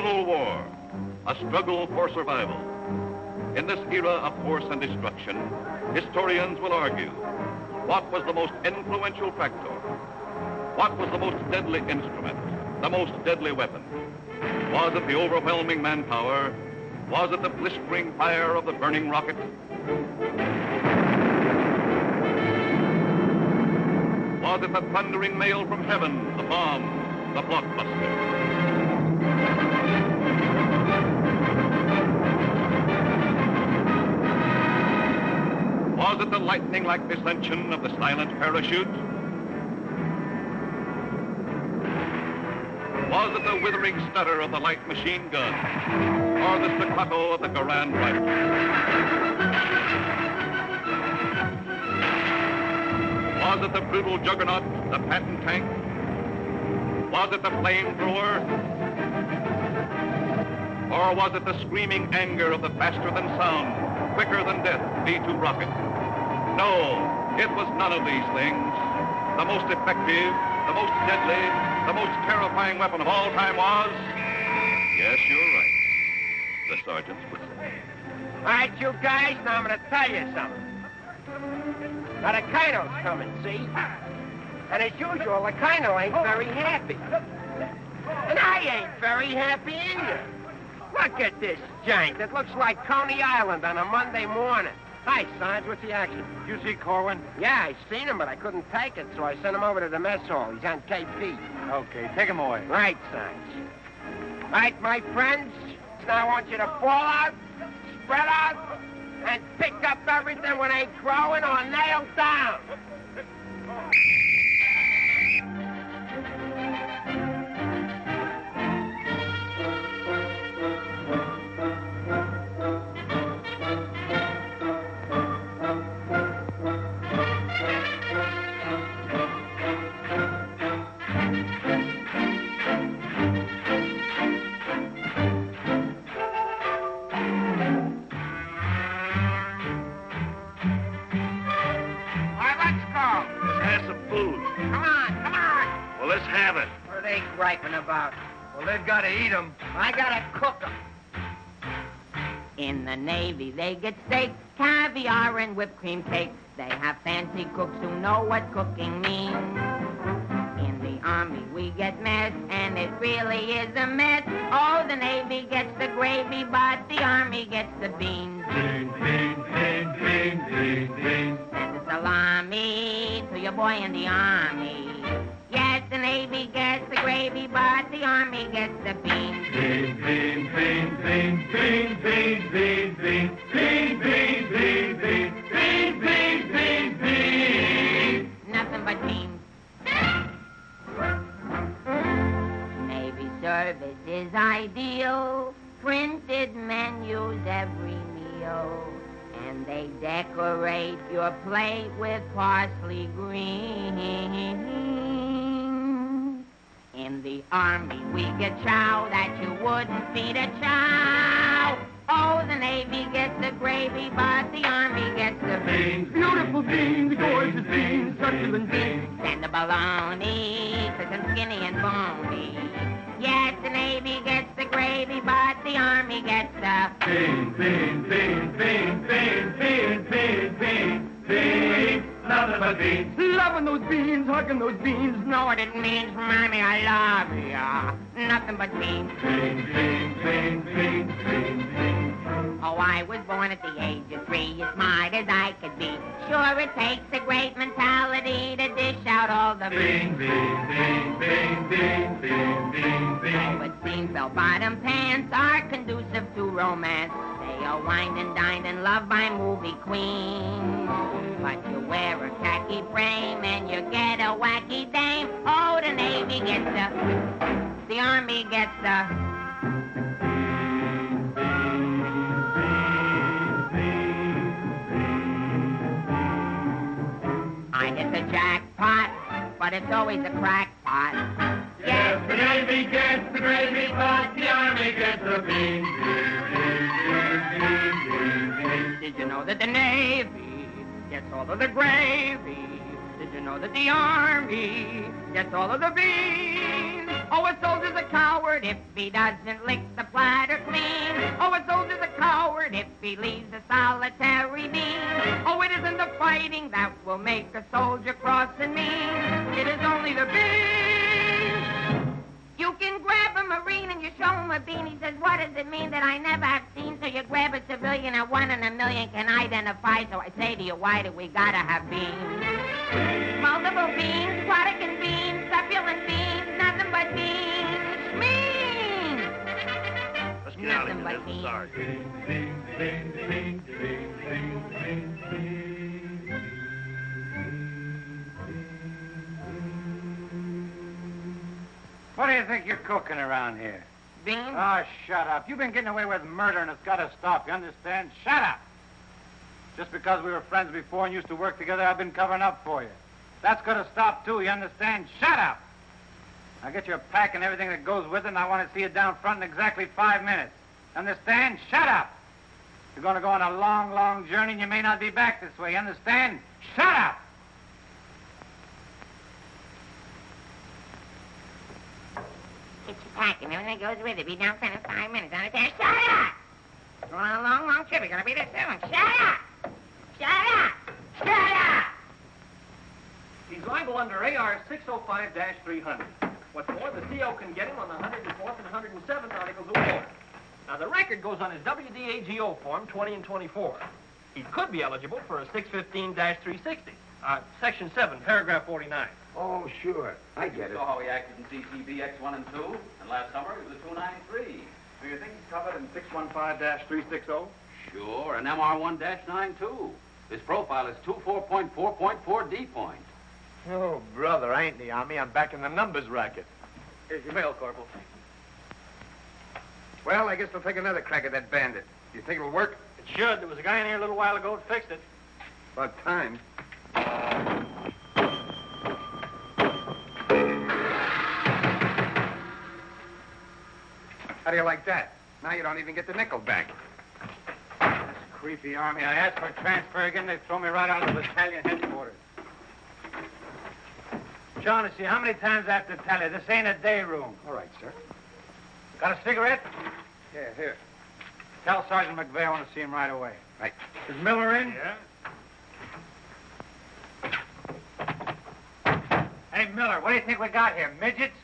Civil War, a struggle for survival. In this era of force and destruction, historians will argue, what was the most influential factor? What was the most deadly instrument, the most deadly weapon? Was it the overwhelming manpower? Was it the blistering fire of the burning rocket? Was it the thundering mail from heaven, the bomb, the blockbuster? Was it the lightning-like descension of the silent parachute? Was it the withering stutter of the light machine gun? Or the staccato of the Garand rifle? Was it the brutal juggernaut, the Patton tank? Was it the flamethrower? Or was it the screaming anger of the faster-than-sound, quicker-than-death V-2 rocket? No, it was none of these things. The most effective, the most deadly, the most terrifying weapon of all time was... Yes, you're right. The sergeant's whistle. All right, you guys, now I'm going to tell you something. Now, the Colonel's coming, see? And as usual, the Colonel ain't very happy. And I ain't very happy either. Look at this giant. It looks like Coney Island on a Monday morning. Hi, Sarge. What's the action? You see Corwin? Yeah, I seen him, but I couldn't take it, so I sent him over to the mess hall. He's on KP. Okay, take him away. Right, Sarge. Right, my friends. Now I want you to fall out, spread out, and pick up everything when they growing or nailed down. Griping about? Well, they've got to eat them. I gotta cook them. In the Navy, they get steak, caviar, and whipped cream cake. They have fancy cooks who know what cooking means. In the Army, we get mess, and it really is a mess. Oh, the Navy gets the gravy, but the Army gets the beans. Beans, beans, beans, beans, beans, beans. Send the salami to your boy in the Army. Yes, the Navy gets the gravy, but the Army gets the beans. Beans, beans, beans, beans, beans, beans, beans, beans, beans, beans, beans, beans, beans, beans, beans. Nothing but beans. Navy service is ideal. Printed menus every meal. And they decorate your plate with parsley green. In the Army, we get chow that you wouldn't feed a chow. Oh, the Navy gets the gravy, but the Army gets the beans. Beautiful beans, gorgeous beans, succulent beans. Send the bologna, cause I'm skinny and bony. Yes, the Navy gets the gravy, but the Army gets the beans, beans, beans, beans, beans, beans, beans, beans, beans. Nothing but beans. Loving those beans, hugging those beans. Know what it means, Mommy, I love ya. Nothing but beans. Beans, beans, beans, beans, beans, beans. Oh, I was born at the age of 3, as smart as I could be. Sure, it takes a great mentality to dish out all the beans, beans, beans, beans, beans, beans, beans, beans. Oh, it seems bell-bottom pants are conducive to romance. They are wined and dined and loved by movie queens. But you wear a khaki frame and you get a wacky dame. Oh, the Navy gets the Army gets the... I hit the jackpot, but it's always a crackpot. Yes, the Navy gets the gravy, but the Army gets the beans. Did you know that the Navy gets all of the gravy? Did you know that the Army gets all of the beans? Oh, a soldier's a coward if he doesn't lick the platter clean. Oh, a soldier's a coward if he leaves a solitary bean. Oh, it isn't the fighting that will make a soldier cross and mean. It is only the bean. You can grab a Marine and you show him a bean. He says, what does it mean that I never have seen? So you grab a civilian and 1 in a million can identify. So I say to you, why do we gotta have beans? Multiple beans, Quadecan beans, succulent beans, nothing but beans. Beans! Let's get out of Nothing here. but This is beans. ours. What do you think you're cooking around here? Beans? Oh, shut up. You've been getting away with murder, and it's got to stop. You understand? Shut up. Just because we were friends before and used to work together, I've been covering up for you. That's going to stop, too. You understand? Shut up. Now get your pack and everything that goes with it, and I want to see you down front in exactly 5 minutes. Understand? Shut up. You're going to go on a long, long journey, and you may not be back this way. You understand? Shut up. Get your pack and everything that goes with it. Be down front in 5 minutes. Understand? Shut up! Going on a long, long trip. You're gonna be there soon. Shut up! Shut up! Shut up! He's liable under AR 605-300. What's more, the CO can get him on the 104th and 107th Articles of War. Now, the record goes on his WDAGO form 20 and 24. He could be eligible for a 615-360. Section 7, paragraph 49. Oh, sure. I get it. You saw how he acted in CCB X1 and 2, and last summer he was a 293. Do you think he's covered in 615-360? Sure, and MR1-9 too. His profile is 24.4.4 D point. Oh, brother, I ain't in the Army. I'm back in the numbers racket. Here's your mail, Corporal. Well, I guess they'll take another crack at that bandit. You think it'll work? It should. There was a guy in here a little while ago that fixed it. About time. How do you like that? Now you don't even get the nickel back. This creepy Army. I asked for a transfer again. They throw me right out of the battalion headquarters. Shaughnessy, how many times I have to tell you? This ain't a day room. All right, sir. Got a cigarette? Yeah, here. Tell Sergeant McVeigh I want to see him right away. Right. Is Miller in? Yeah? Hey, Miller, what do you think we got here? Midgets?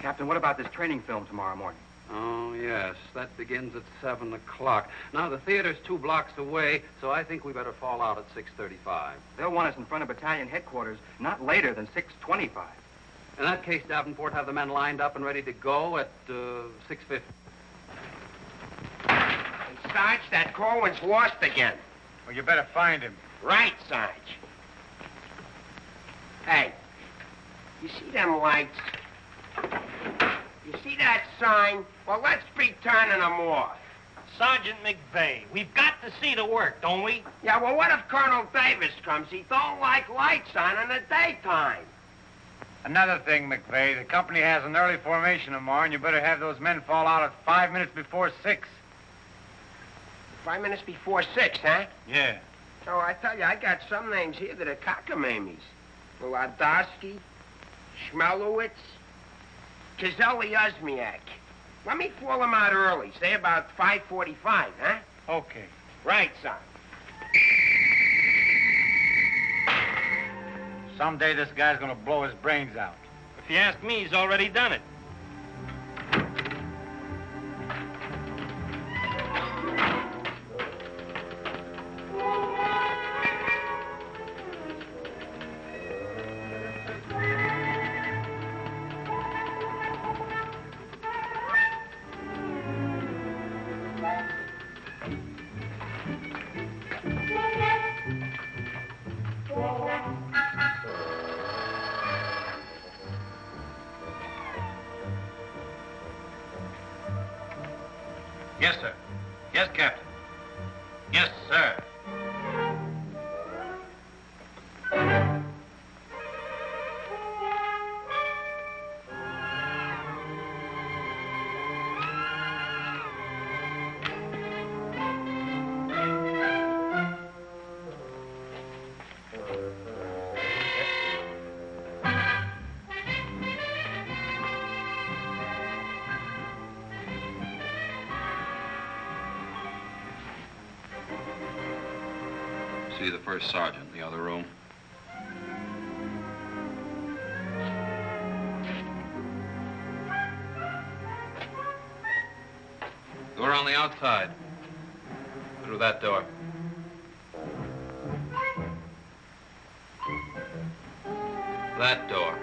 Captain, what about this training film tomorrow morning? Oh, yes, that begins at 7 o'clock. Now, the theater's 2 blocks away, so I think we better fall out at 6:35. They'll want us in front of battalion headquarters not later than 6:25. In that case, Davenport, have the men lined up and ready to go at 6:50. Hey, Sarge, that Corwin's lost again. Well, you better find him. Right, Sarge. Hey, you see them lights? You see that sign? Well, let's be turning them off. Sergeant McVeigh, we've got to see the work, don't we? Yeah, well, what if Colonel Davis comes? He don't like lights on in the daytime. Another thing, McVeigh, the company has an early formation tomorrow, and you better have those men fall out at 5 minutes before 6. 5 minutes before 6, huh? Yeah. Oh, I tell you, I got some names here that are cockamamies. Wladowski, Schmelowitz, Kazeli Osmiak. Let me fall them out early, say about 5:45, huh? Okay. Right, son. Someday this guy's gonna blow his brains out. If you ask me, he's already done it. Yes, sir. Yes, Captain. Yes, sir. see the first sergeant in the other room. Door on the outside. Through that door. That door.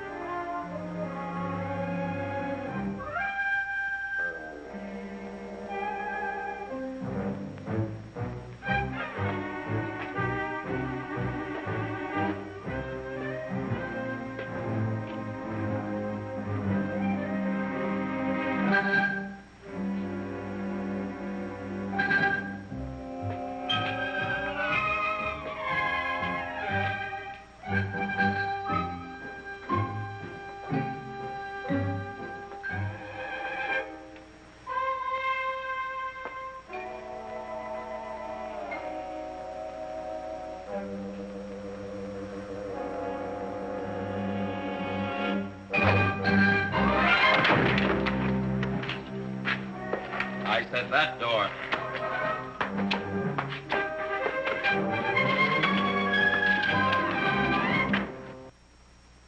I said that door.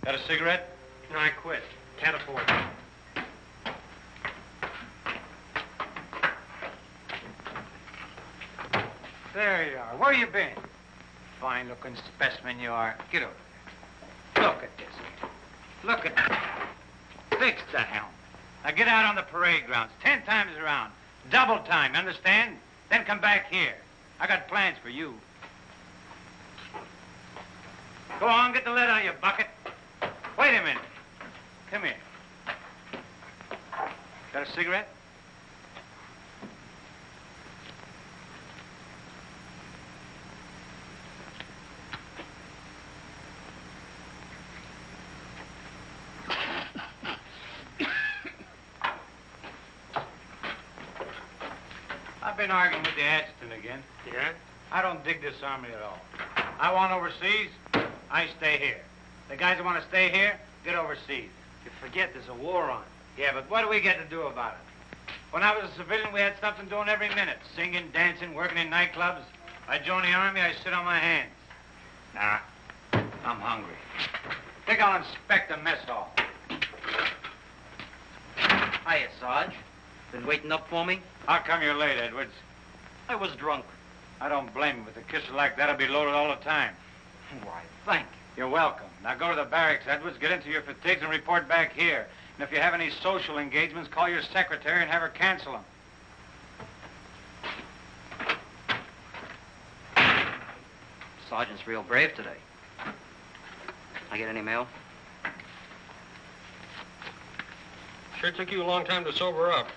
Got a cigarette? No, I quit. Can't afford it. There you are. Where you been? Fine-looking specimen you are. Get over there. Look at this. Look at that. Fix the helm. Now get out on the parade grounds 10 times around. Double time, understand? Then come back here. I got plans for you. Go on, get the lead out of your bucket. Wait a minute. Come here. Got a cigarette? I've been arguing with the adjutant again. Yeah? I don't dig this army at all. I want overseas, I stay here. The guys that want to stay here, get overseas. You forget there's a war on. Yeah, but what do we get to do about it? When I was a civilian, we had something doing every minute. Singing, dancing, working in nightclubs. I joined the army, I sit on my hands. Nah, I'm hungry. Think I'll inspect the mess hall. Hiya, Sarge. Been waiting up for me? How come you're late, Edwards? I was drunk. I don't blame you. With a kisser like that, I'll be loaded all the time. Why, thank you. You're welcome. Now go to the barracks, Edwards, get into your fatigues and report back here. And if you have any social engagements, call your secretary and have her cancel them. Sergeant's real brave today. I get any mail? Sure took you a long time to sober up.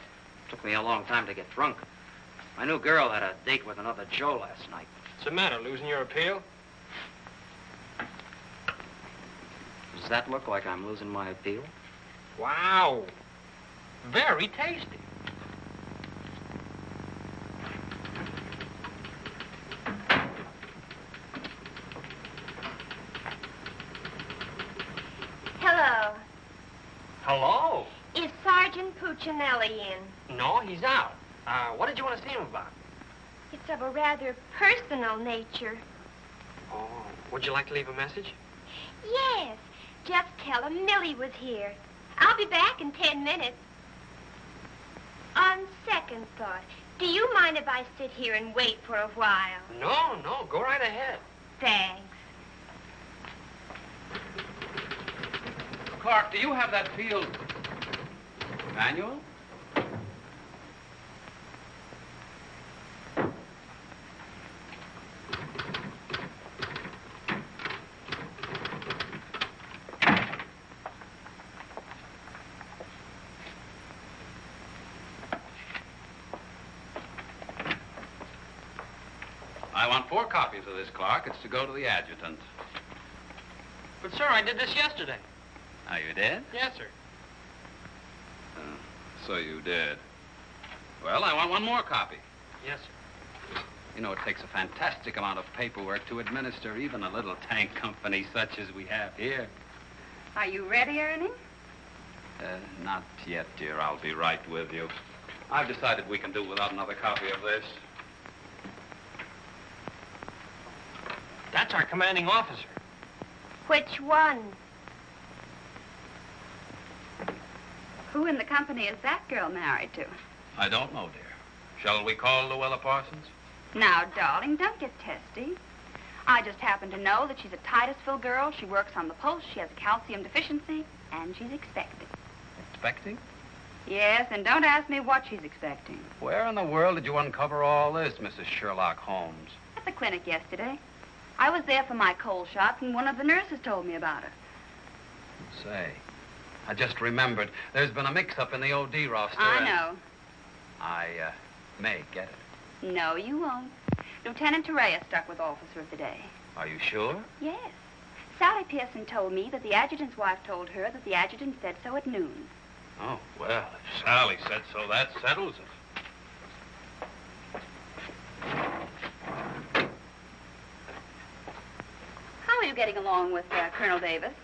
Took me a long time to get drunk. My new girl had a date with another Joe last night. What's the matter, losing your appeal? Does that look like I'm losing my appeal? Wow. Very tasty. Hello. Hello. Is Sergeant Puccinelli in? No, he's out. What did you want to see him about? It's of a rather personal nature. Oh, would you like to leave a message? Yes. Just tell him Millie was here. I'll be back in 10 minutes. On second thought, do you mind if I sit here and wait for a while? No, go right ahead. Thanks. Clark, do you have that field manual? I want 4 copies of this, Clark. It's to go to the adjutant. But, sir, I did this yesterday. Oh, you did? Yes, sir. So you did. Well, I want 1 more copy. Yes, sir. You know, it takes a fantastic amount of paperwork to administer even a little tank company such as we have here. Are you ready, Ernie? Not yet, dear. I'll be right with you. I've decided we can do without another copy of this. That's our commanding officer. Which one? Who in the company is that girl married to? I don't know, dear. Shall we call Luella Parsons? Now, darling, don't get testy. I just happen to know that she's a Titusville girl. She works on the post. She has a calcium deficiency, and she's expecting. Expecting? Yes, and don't ask me what she's expecting. Where in the world did you uncover all this, Mrs. Sherlock Holmes? At the clinic yesterday. I was there for my cold shot, and one of the nurses told me about it. Say, I just remembered. There's been a mix-up in the OD roster. I know. I may get it. No, you won't. Lieutenant Torreya stuck with Officer of the Day. Are you sure? Yes. Sally Pearson told me that the adjutant's wife told her that the adjutant said so at noon. Oh, well, if Sally said so, that settles it. How are you getting along with Colonel Davis?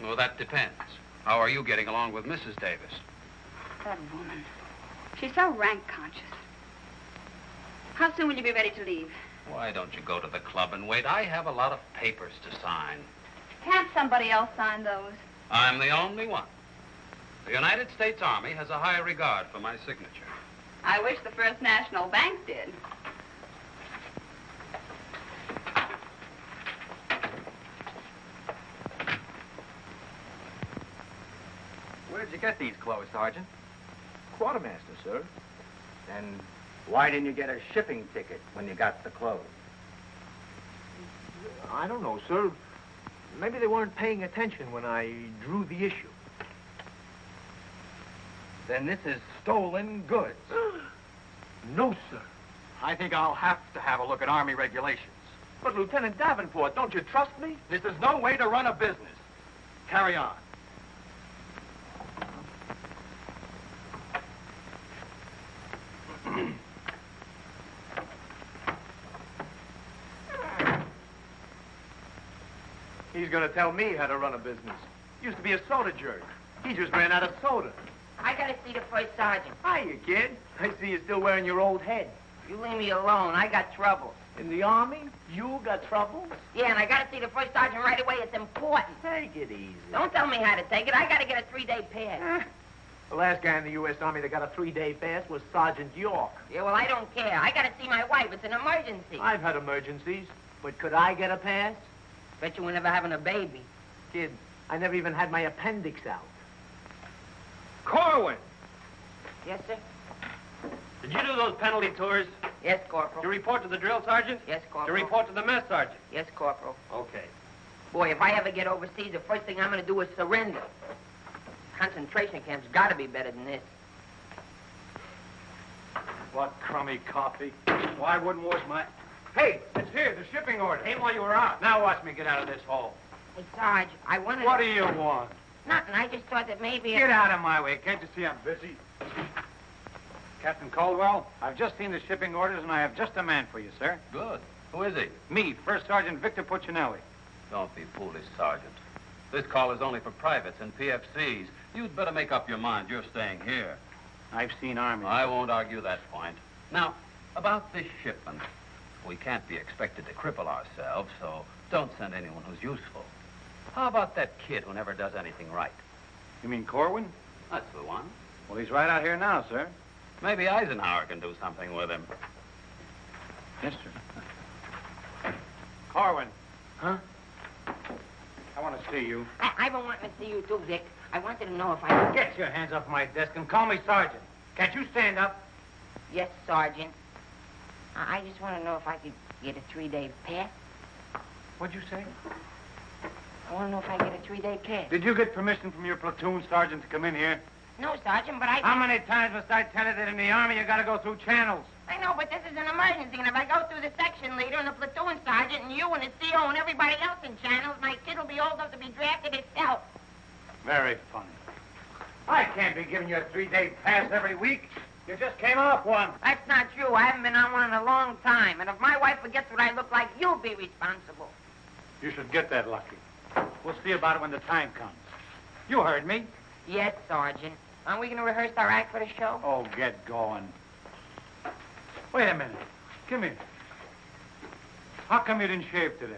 Well, that depends. How are you getting along with Mrs. Davis? That woman. She's so rank-conscious. How soon will you be ready to leave? Why don't you go to the club and wait? I have a lot of papers to sign. Can't somebody else sign those? I'm the only one. The United States Army has a high regard for my signature. I wish the First National Bank did. Where'd you get these clothes, Sergeant? Quartermaster, sir. And why didn't you get a shipping ticket when you got the clothes? I don't know, sir. Maybe they weren't paying attention when I drew the issue. Then this is stolen goods. No, sir. I think I'll have to have a look at Army regulations. But, Lieutenant Davenport, don't you trust me? This is no way to run a business. Carry on. He's going to tell me how to run a business. Used to be a soda jerk. He just ran out of soda. I gotta see the first sergeant. Hiya, kid. I see you're still wearing your old head. You leave me alone. I got trouble. In the Army? You got trouble? Yeah, and I gotta see the first sergeant right away. It's important. Take it easy. Don't tell me how to take it. I gotta get a 3-day pass. The last guy in the U.S. Army that got a 3-day pass was Sergeant York. Yeah, well, I don't care. I gotta see my wife. It's an emergency. I've had emergencies, but could I get a pass? Bet you were never having a baby. Kid, I never even had my appendix out. Corwin! Yes, sir? Did you do those penalty tours? Yes, Corporal. Did you report to the drill sergeant? Yes, Did Corporal. you report to the mess sergeant? Yes, Corporal. Okay. Boy, if I ever get overseas, the first thing I'm gonna do is surrender. Concentration camp's gotta be better than this. What crummy coffee. Well, I wouldn't wash my... Hey, it's here, the shipping order. Ain't while you were out. Now watch me get out of this hole. Hey, Sarge, I wanted What to... do you want? Nothing. I just thought that maybe... Get out of my way. Can't you see I'm busy? Captain Caldwell, I've just seen the shipping orders, and I have just a man for you, sir. Good. Who is he? Me, First Sergeant Victor Puccinelli. Don't be foolish, Sergeant. This call is only for privates and PFCs. You'd better make up your mind. You're staying here. I've seen Army. I won't argue that point. Now, about this shipment. We can't be expected to cripple ourselves, so don't send anyone who's useful. How about that kid who never does anything right? You mean Corwin? That's the one. Well, he's right out here now, sir. Maybe Eisenhower can do something with him. Yes, sir. Corwin. Huh? I want to see you. I've been wanting to see you too, Vic. I wanted to know if I could... Get your hands off my desk and call me Sergeant. Can't you stand up? Yes, Sergeant. I just want to know if I could get a 3-day pass. What'd you say? I want to know if I get a 3-day pass. Did you get permission from your platoon sergeant to come in here? No, Sergeant, but I... How many times must I tell you that in the Army you gotta go through channels? I know, but this is an emergency, and if I go through the section leader and the platoon sergeant and you and the CO and everybody else in channels, my kid will be old enough to be drafted himself. Very funny. I can't be giving you a 3-day pass every week. You just came off one. That's not true. I haven't been on one in a long time, and if my wife forgets what I look like, you'll be responsible. You should get that lucky. We'll see about it when the time comes. You heard me. Yes, Sergeant. Aren't we going to rehearse our act for the show? Oh, get going. Wait a minute. Come here. How come you didn't shave today?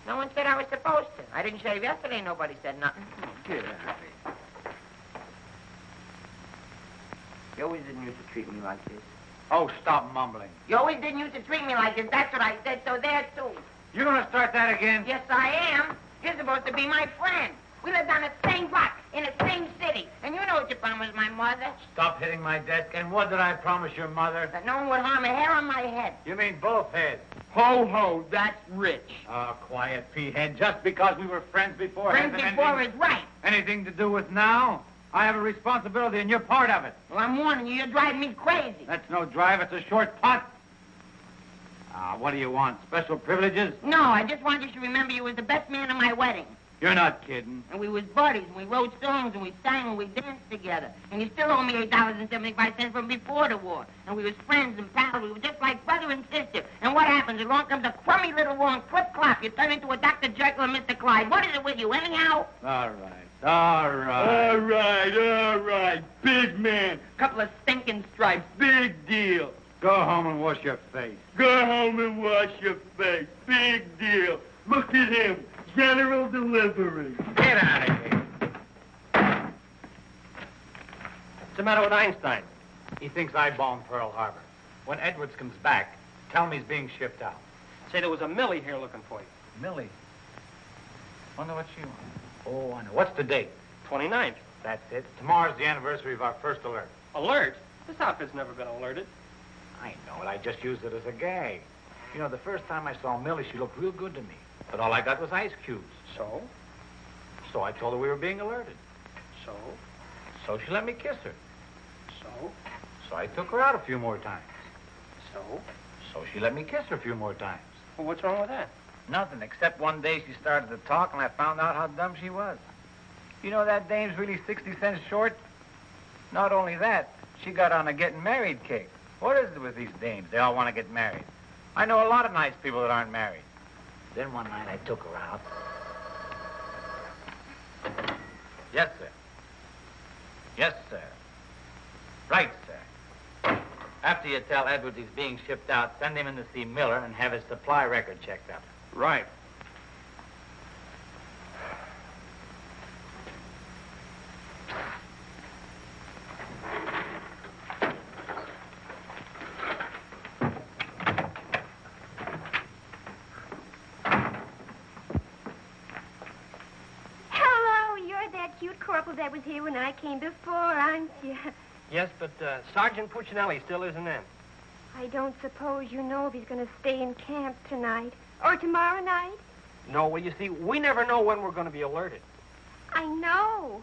No one said I was supposed to. I didn't shave yesterday. Nobody said nothing. Get out of here. You always didn't used to treat me like this. Oh, stop mumbling. You always didn't used to treat me like this. That's what I said, so there, too. You're going to start that again? Yes, I am. You're supposed to be my friend. We lived on the same block, in the same city. And you know what you promised my mother. Stop hitting my desk. And what did I promise your mother? That no one would harm a hair on my head. You mean both heads? Ho, ho, that's rich. Oh, quiet, P-head. Just because we were friends before... Friends before is right. Anything to do with now? I have a responsibility, and you're part of it. Well, I'm warning you, you're driving me crazy. That's no drive. It's a short putt. What do you want? Special privileges? No, I just want you to remember you was the best man at my wedding. You're not kidding. And we was buddies, and we wrote songs, and we sang, and we danced together. And you still owe me $8.75 from before the war. And we was friends and pals. We were just like brother and sister. And what happens? Along comes a crummy little wrong flip-flop. You turn into a Dr. Jekyll and Mr. Clyde. What is it with you, anyhow? All right. Big man. Couple of stinking stripes. Big deal. Go home and wash your face. Go home and wash your face. Big deal. Look at him. General delivery. Get out of here. What's the matter with Einstein? He thinks I bombed Pearl Harbor. When Edwards comes back, tell him he's being shipped out. Say there was a Millie here looking for you. Millie? Wonder what she wants. Oh, I know. What's the date? 29th. That's it. Tomorrow's the anniversary of our first alert. Alert? This outfit's never been alerted. I know it. I just used it as a gag. You know, the first time I saw Millie, she looked real good to me. But all I got was ice cubes. So? So I told her we were being alerted. So? So she let me kiss her. So? So I took her out a few more times. So? So she let me kiss her a few more times. Well, what's wrong with that? Nothing, except one day she started to talk and I found out how dumb she was. You know that dame's really 60 cents short? Not only that, she got on a getting married kick. What is it with these dames? They all want to get married. I know a lot of nice people that aren't married. Then one night I took her out. Yes, sir. Yes, sir. Right, sir. After you tell Edwards he's being shipped out, send him in to see Miller and have his supply record checked up. Right. Corporal that was here when I came before, aren't you? Yes, but Sergeant Puccinelli still isn't in. I don't suppose you know if he's going to stay in camp tonight or tomorrow night? No, well, you see, we never know when we're going to be alerted. I know.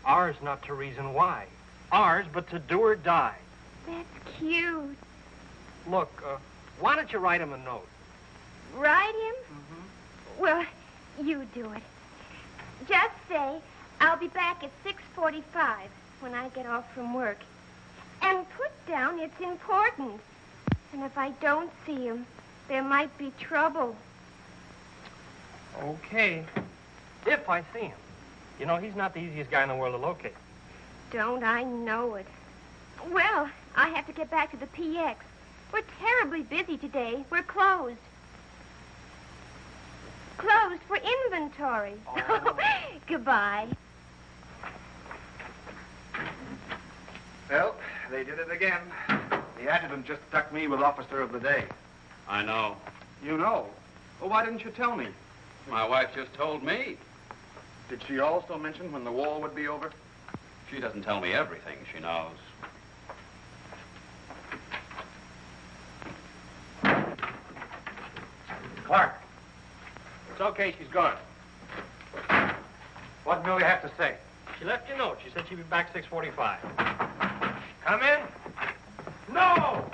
Ours not to reason why. Ours, but to do or die. That's cute. Look, why don't you write him a note? Write him? Mm-hmm. Well, you do it. Just say, I'll be back at 6:45 when I get off from work. And put down it's important. And if I don't see him, there might be trouble. Okay. If I see him. You know, he's not the easiest guy in the world to locate. Don't I know it? Well, I have to get back to the PX. We're terribly busy today. We're closed. Closed for inventory. Oh. Goodbye. Well, they did it again. The adjutant just stuck me with Officer of the Day. I know. You know? Well, why didn't you tell me? My wife just told me. Did she also mention when the war would be over? She doesn't tell me everything she knows. Clark. It's okay, she's gone. What did Millie have to say? She left you a note. She said she'd be back 6:45. Come in. No!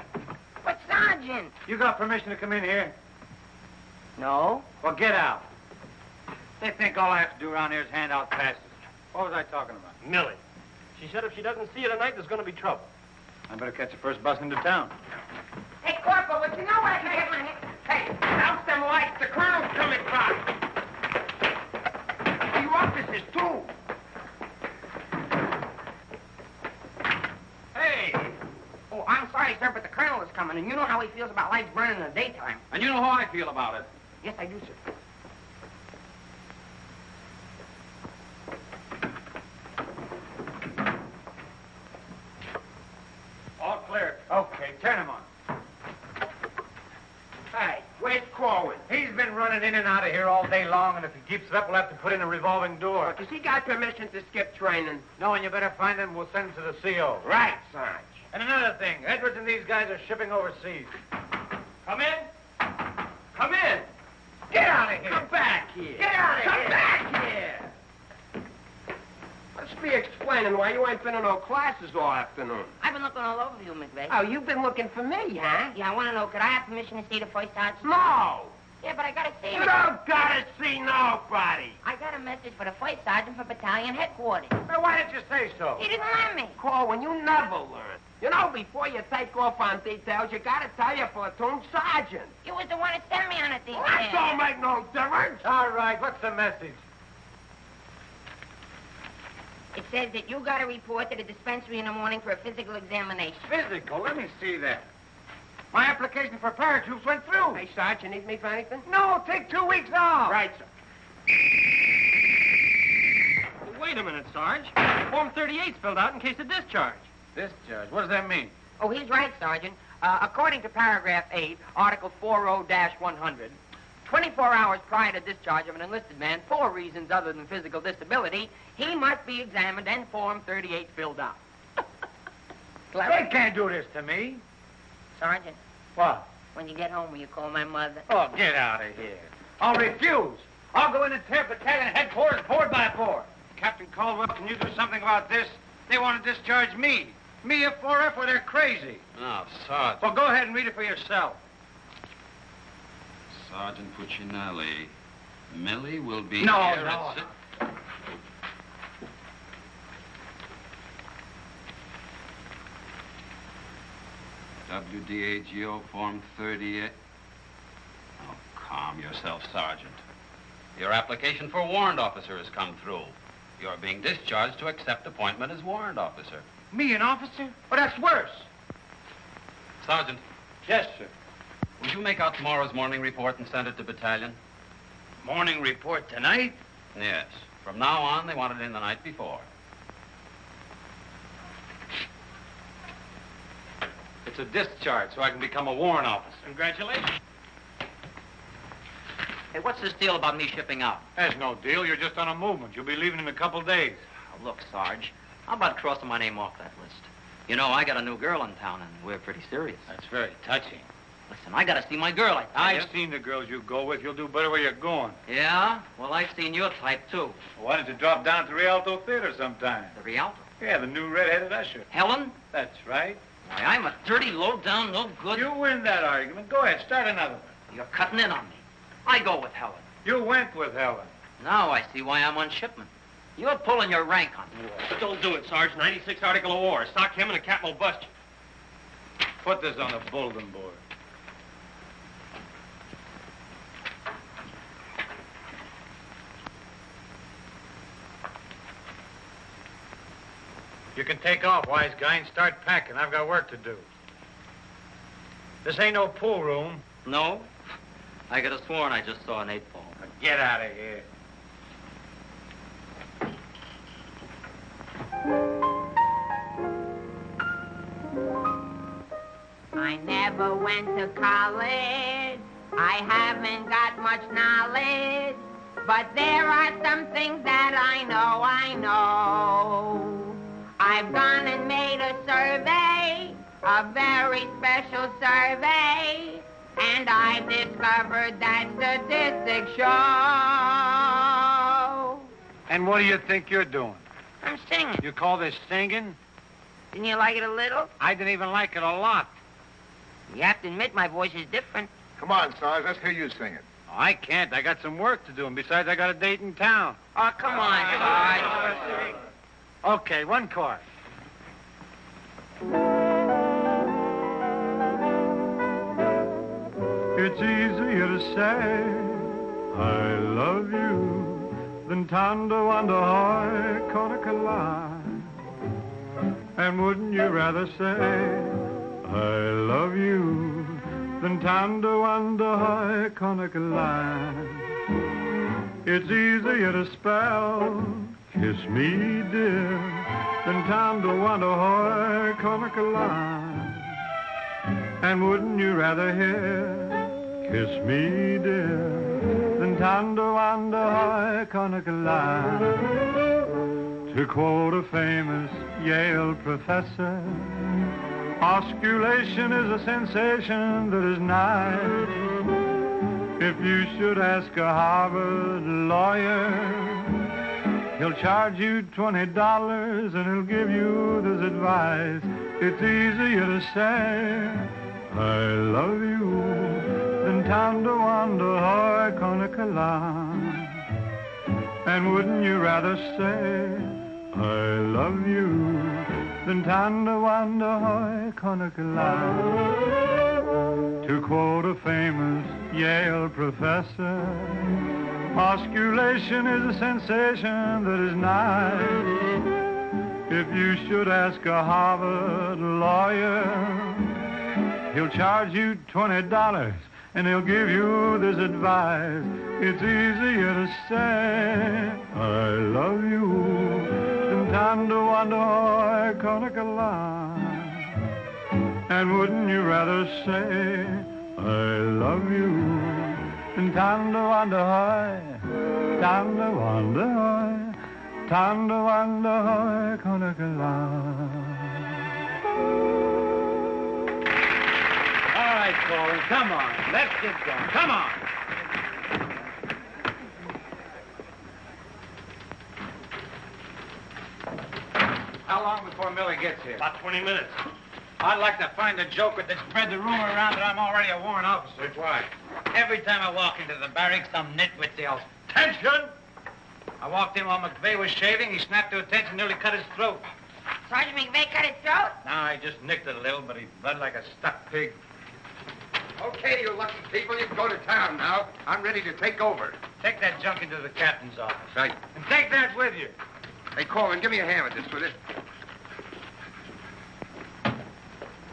But, Sergeant! You got permission to come in here? No. Well, get out. They think all I have to do around here is hand out passes. What was I talking about? Millie. She said if she doesn't see you tonight, there's going to be trouble. I better catch the first bus into town. Hey, Corporal, would you know what I can get my hand? Hey, out them lights. The colonel's coming by. You officers, too. Hey! Oh, I'm sorry, sir, but the colonel is coming, and you know how he feels about lights burning in the daytime. And you know how I feel about it. Yes, I do, sir. running in and out of here all day long, and if he keeps it up, we'll have to put in a revolving door. Does he got permission to skip training? No, and you better find him. We'll send him to the CO. Right, Sarge. And another thing, Edwards and these guys are shipping overseas. Come in. Come in. Get out of here. Come back here. Get out of here. Come back here. Let's be explaining why you ain't been in no classes all afternoon. I've been looking all over you, McVeigh. Oh, you've been looking for me, huh? Yeah, I want to know, could I have permission to see the first sergeant? No. Yeah, but I got to see You him. don't gotta see nobody. I got a message for the first sergeant for battalion headquarters. Well, why didn't you say so? He didn't let me. Corwin, you never learn. You know, before you take off on details, you gotta tell your platoon sergeant. You was the one that sent me on a detail. That don't make no difference. All right, what's the message? It says that you got to report to the dispensary in the morning for a physical examination. Physical? Let me see that. My application for paratroops went through. Hey, Sarge, you need me for anything? No, take 2 weeks off. Right, sir. Well, wait a minute, Sarge. Form 38's filled out in case of discharge. Discharge? What does that mean? Oh, he's right, Sergeant. According to paragraph 8, Article 40-100, 24 hours prior to discharge of an enlisted man for reasons other than physical disability, he must be examined and Form 38 filled out. They can't do this to me. Sergeant, What? when you get home, will you call my mother? Oh, get out of here. I'll refuse. I'll go in and tear battalion headquarters board by board. Captain Caldwell, can you do something about this? They want to discharge me. Me, a 4F, or they're crazy. Now, Sergeant. Well, go ahead and read it for yourself. Sergeant Puccinelli. Millie will be No, here no. at six. WDAGO Form 38. Oh, calm yourself, Sergeant. Your application for warrant officer has come through. You're being discharged to accept appointment as warrant officer. Me, an officer? Oh, that's worse. Sergeant, Yes, sir. will you make out tomorrow's morning report and send it to battalion? Morning report tonight? Yes. From now on, they want it in the night before. It's a discharge, so I can become a warrant officer. Congratulations. Hey, what's this deal about me shipping out? There's no deal. You're just on a movement. You'll be leaving in a couple days. Oh, look, Sarge, how about crossing my name off that list? You know, I got a new girl in town, and we're pretty serious. That's very touching. Listen, I gotta see my girl, I tell I've you. seen the girls you go with. You'll do better where you're going. Yeah? Well, I've seen your type, too. Why don't you drop down to Rialto Theater sometime? The Rialto. Yeah, the new red-headed usher. Helen? That's right. Why, I'm a dirty, low-down, no good... You win that argument. Go ahead, start another one. You're cutting in on me. I go with Helen. You went with Helen. Now I see why I'm on shipment. You're pulling your rank on me. But don't do it, Sarge. 96 Article of War. Sock him and the captain will bust you. Put this on the bulletin board. You can take off, wise guy, and start packing. I've got work to do. This ain't no pool room. No? I could have sworn I just saw an 8-ball. Now get out of here. I never went to college. I haven't got much knowledge. But there are some things that I know. I've gone and made a survey, a very special survey, and I've discovered that statistics show. And what do you think you're doing? I'm singing. You call this singing? Didn't you like it a little? I didn't even like it a lot. You have to admit my voice is different. Come on, Sarge, let's hear you sing it. Oh, I can't. I got some work to do, and besides, I got a date in town. Oh, come on, Sarge. Okay, one chord. It's easier to say I love you than Tondo under high Conakala. And wouldn't you rather say I love you than Tondo under high Conakala? It's easier to spell kiss me dear than Tondo under high Conakala. And wouldn't you rather hear kiss me dear Tonawanda Conakala. To quote a famous Yale professor, osculation is a sensation that is nice. If you should ask a Harvard lawyer, he'll charge you $20 and he'll give you this advice. It's easier to say, I love you, than Tonawanda Conakala. And wouldn't you rather say, I love you, than Tonawanda Conakala? To quote a famous Yale professor, osculation is a sensation that is nice. If you should ask a Harvard lawyer, he'll charge you $20 and he'll give you this advice. It's easier to say, I love you, than Tonawanda Conakala. And wouldn't you rather say, I love you, than Tonawanda Conakala. All right, Corwin, come on. Let's get going. Come on. How long before Millie gets here? About 20 minutes. I'd like to find a joker that spread the rumor around that I'm already a warrant officer. Why? Every time I walk into the barracks, some nitwit yells, "Attention!" I walked in while McVeigh was shaving. He snapped to attention, nearly cut his throat. Sergeant McVeigh cut his throat? No, I just nicked it a little, but he bled like a stuck pig. Okay, you lucky people, you can go to town now. I'm ready to take over. Take that junk into the captain's office. Right. And take that with you. Hey, Corwin, give me a hand with this, will you?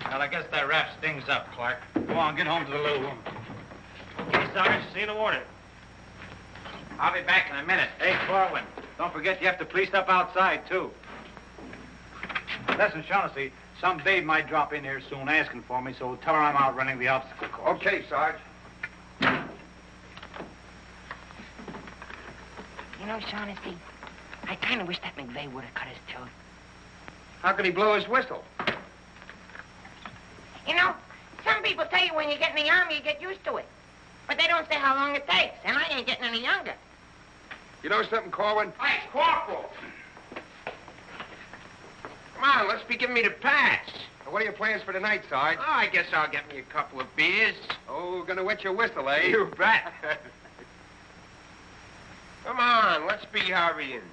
Well, I guess that wraps things up, Clark. Go on, get home to the little woman. Okay, Sarge, see you in the morning. I'll be back in a minute. Hey, Corwin, don't forget you have to police up outside, too. Listen, Shaughnessy, some babe might drop in here soon asking for me, so tell her I'm out running the obstacle course. Okay, Sarge. You know, Shaughnessy, I kind of wish that McVeigh would have cut his throat. How could he blow his whistle? You know, some people tell you when you get in the Army, you get used to it. But they don't say how long it takes, and I ain't getting any younger. You know something, Corwin? Hey, Corporal! Come on, let's be giving me the pass. What are your plans for tonight, Sarge? Oh, I guess I'll get me a couple of beers. Oh, gonna wet your whistle, eh? You bet. Come on, let's be hurrying.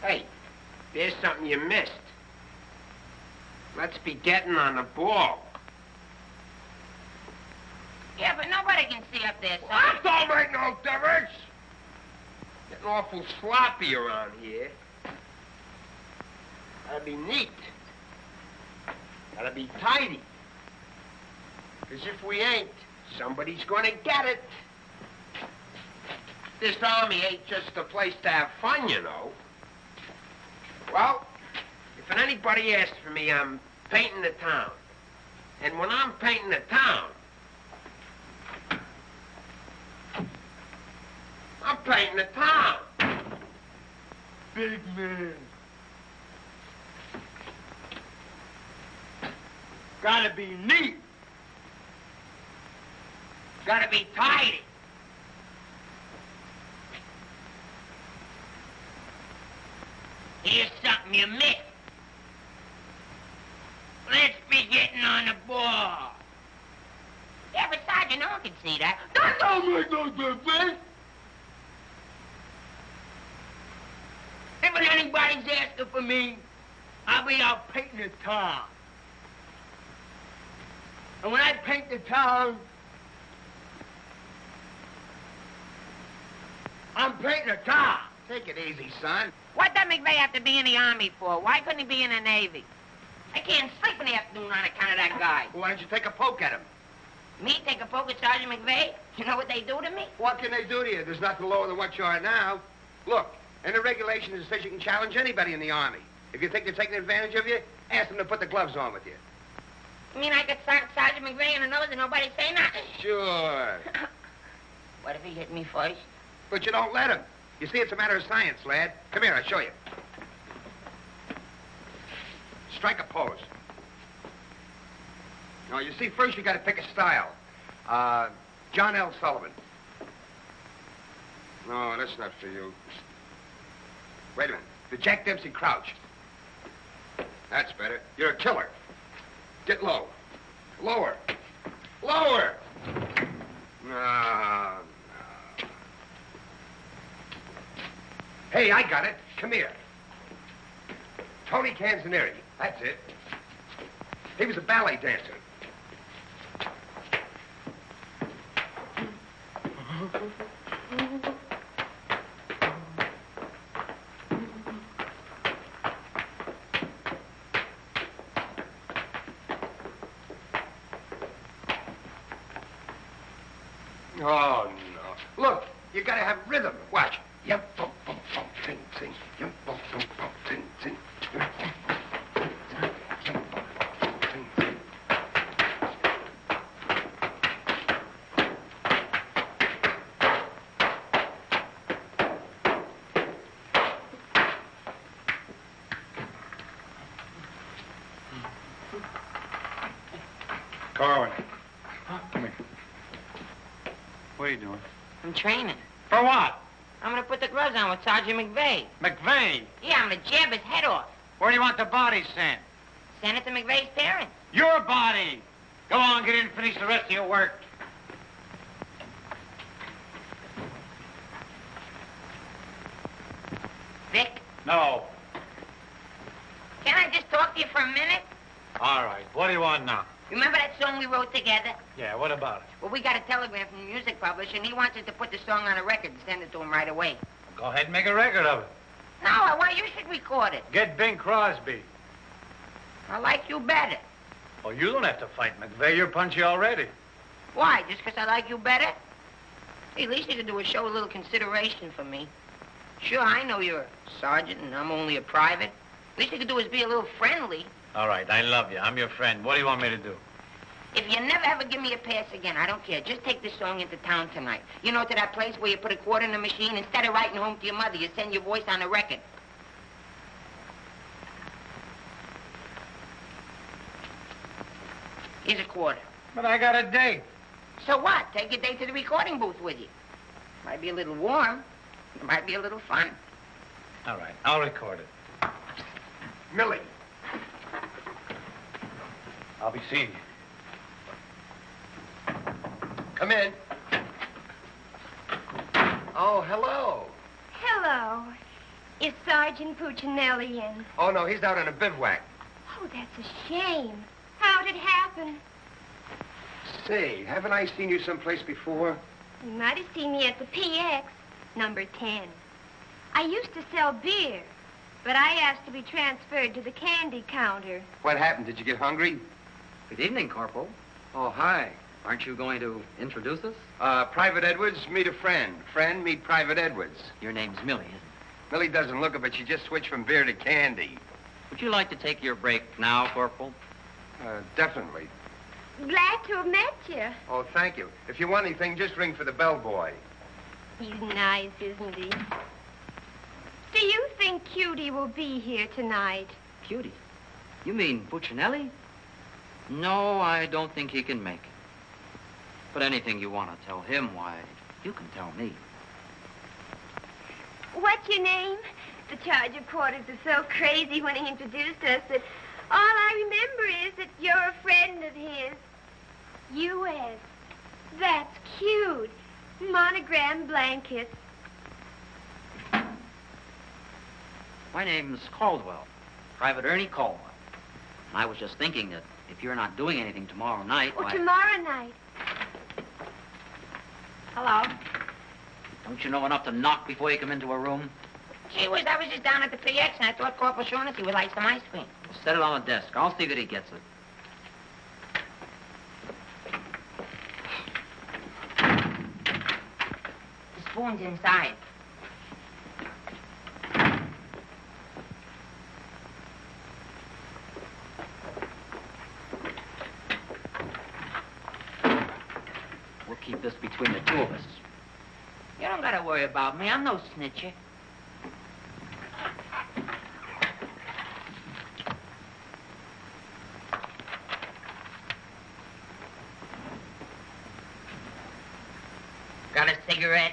Hey, there's something you missed. Let's be getting on the ball. Yeah, but nobody can see up there, son. That don't make no difference. Getting awful sloppy around here. Gotta be neat. Gotta be tidy. Because if we ain't, somebody's gonna get it. This Army ain't just a place to have fun, you know. Well, if anybody asks for me, I'm painting the town. And when I'm painting the town, I'm painting the town. Big man. Gotta be neat. Gotta be tidy. Here's something you missed. Let's be getting on the ball. Yeah, but Sergeant, no one can see that. That don't make no difference. If anybody's asking for me, I'll be out painting the town. And when I paint the town, I'm painting the town. Take it easy, son. What does McVeigh have to be in the Army for? Why couldn't he be in the Navy? I can't sleep in the afternoon on account of that guy. Well, why don't you take a poke at him? Me take a poke at Sergeant McVeigh? You know what they do to me? What can they do to you? There's nothing lower than what you are now. Look, in the regulations, it says you can challenge anybody in the Army. If you think they're taking advantage of you, ask them to put the gloves on with you. You mean I could sock Sergeant McVeigh in the nose and nobody say nothing? Sure. What if he hit me first? But you don't let him. You see, it's a matter of science, lad. Come here, I'll show you. Strike a pose. Now, you see, first you got to pick a style. John L. Sullivan. No, that's not for you. Wait a minute. The Jack Dempsey Crouch. That's better. You're a killer. Get low. Lower. Lower. No. Hey, I got it. Come here. Tony Canzoneri. That's it. He was a ballet dancer. Oh, no. Look, you gotta have rhythm. Watch. Yum, bum, bum, bum, ting, ting. Yum, bum, bum, bum, ting, ting. Yum, bum, bum, ting, ting, ting. Corwin. Come here. What are you doing? I'm training. For what? I'm gonna put the gloves on with Sergeant McVeigh. McVeigh? Yeah, I'm gonna jab his head off. Where do you want the body sent? Send it to McVeigh's parents. Your body! Go on, get in and finish the rest of your work. Vic, No. can I just talk to you for a minute? All right. What do you want now? Remember that song we wrote together? Yeah, what about it? Well, we got a telegram from the music publisher, and he wants us to put the song on a record and send it to him right away. Go ahead and make a record of it. No, I want you should record it. Get Bing Crosby. I like you better. Oh, you don't have to fight McVeigh. You're punchy already. Why? Just because I like you better? Hey, at least you could do is show a little consideration for me. Sure, I know you're a sergeant and I'm only a private. At least you could do is be a little friendly. All right, I love you. I'm your friend. What do you want me to do? If you never ever give me a pass again, I don't care. Just take this song into town tonight. You know, to that place where you put a quarter in the machine. Instead of writing home to your mother, you send your voice on a record. Here's a quarter. But I got a date. So what? Take your date to the recording booth with you. Might be a little warm. It might be a little fun. All right, I'll record it. Millie. I'll be seeing you. Come in. Oh, hello. Hello. Is Sergeant Puccinelli in? Oh, no, he's out on a bivouac. Oh, that's a shame. How'd it happen? Say, haven't I seen you someplace before? You might have seen me at the PX, number 10. I used to sell beer, but I asked to be transferred to the candy counter. What happened? Did you get hungry? Good evening, Corporal. Oh, hi. Aren't you going to introduce us? Private Edwards, meet a friend. Friend, meet Private Edwards. Your name's Millie, isn't it? Millie doesn't look it, but she just switched from beer to candy. Would you like to take your break now, Corporal? Definitely. Glad to have met you. Oh, thank you. If you want anything, just ring for the bellboy. He's nice, isn't he? Do you think Cutie will be here tonight? Cutie? You mean Puccinelli? No, I don't think he can make it. But anything you want to tell him, why, you can tell me. What's your name? The charge of quarters is so crazy when he introduced us that all I remember is that you're a friend of his. U.S. That's cute. Monogram blankets. My name's Caldwell, Private Ernie Caldwell. And I was just thinking that if you're not doing anything tomorrow night, Oh, why... tomorrow night. Hello? Don't you know enough to knock before you come into a room? Gee whiz, I was just down at the PX and I thought Corporal Shaughnessy would like some ice cream. Set it on the desk. I'll see that he gets it. The spoon's inside. We'll keep this between the two of us. You don't gotta worry about me. I'm no snitcher. Got a cigarette?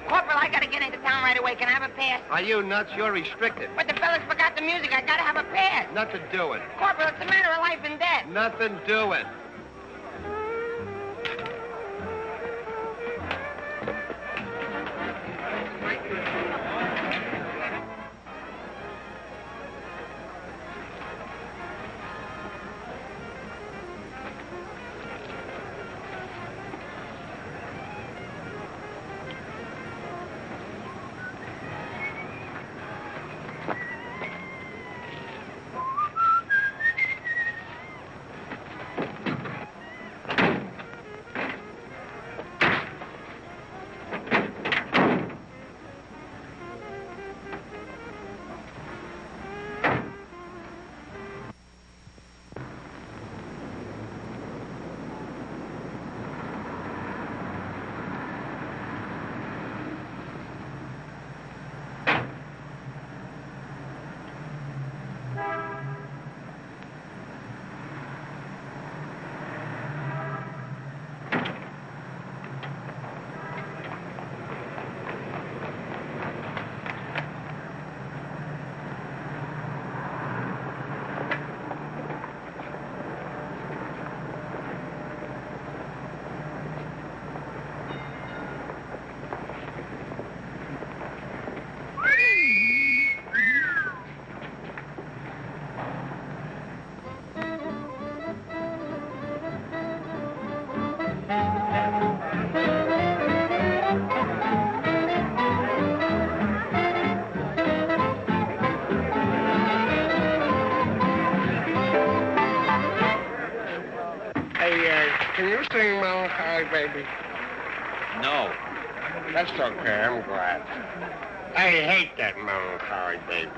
Corporal, I gotta get into town right away. Can I have a pass? Are you nuts? You're restricted. But the fellas forgot the music. I gotta have a pass. Nothing doing. Corporal, it's a matter of life and death. Nothing doing. Can you sing Melancholy Baby? No. That's okay, I'm glad. I hate that Melancholy Baby.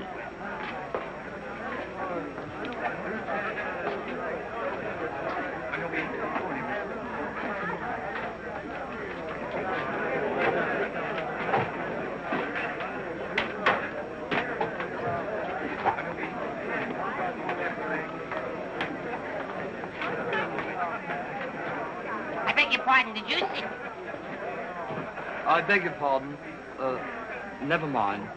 I beg your pardon, did you see? I beg your pardon. Never mind.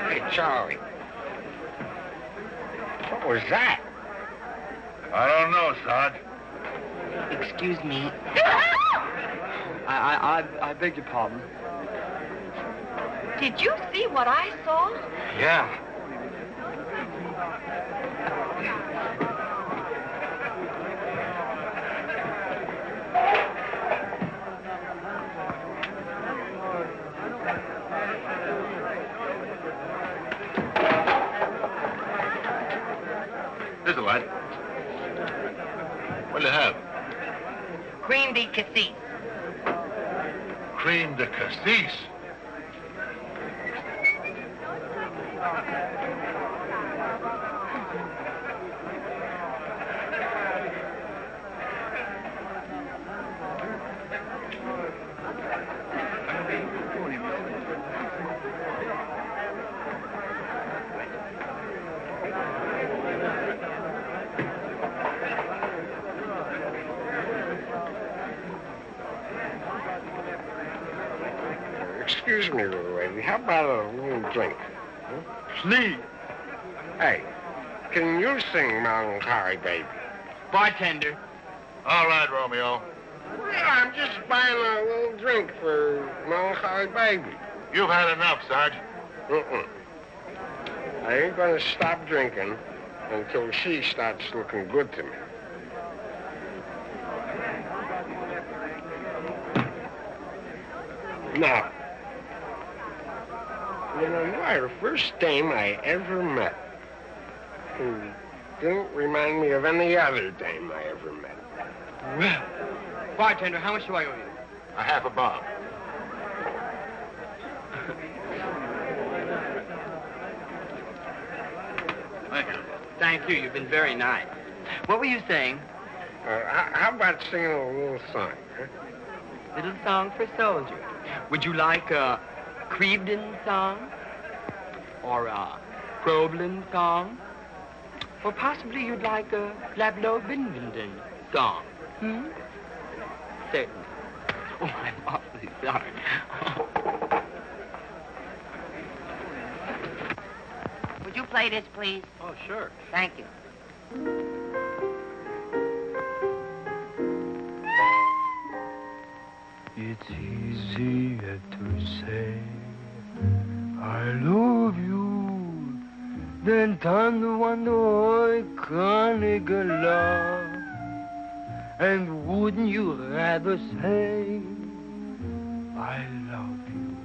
Hey, Charlie. What was that? I don't know, Sarge. Excuse me. I beg your pardon. Did you see what I saw? Yeah. Here's a light. What'll you have? Cream de cassis. Cream de cassis. Excuse me, little lady. How about a little drink? Sleep. Hey, can you sing Melancholy Baby? Bartender. All right, Romeo. Yeah, I'm just buying a little drink for Melancholy Baby. You've had enough, Sarge. I ain't gonna stop drinking until she starts looking good to me. Now, you know, you are the first dame I ever met. Didn't remind me of any other dame I ever met. Well, bartender, how much do I owe you? A half a bob. Thank you. Thank you. You've been very nice. What were you saying? How about singing a little song, huh? Little song for a soldier. Would you like a Crevedon song? Or a Crobland song? Or possibly you'd like a Lablo Bindenden song? Certainly. Oh, I'm awfully sorry. Would you play this, please? Oh, sure. Thank you. It's easier to say I love you than to wonder love. And wouldn't you rather say I love you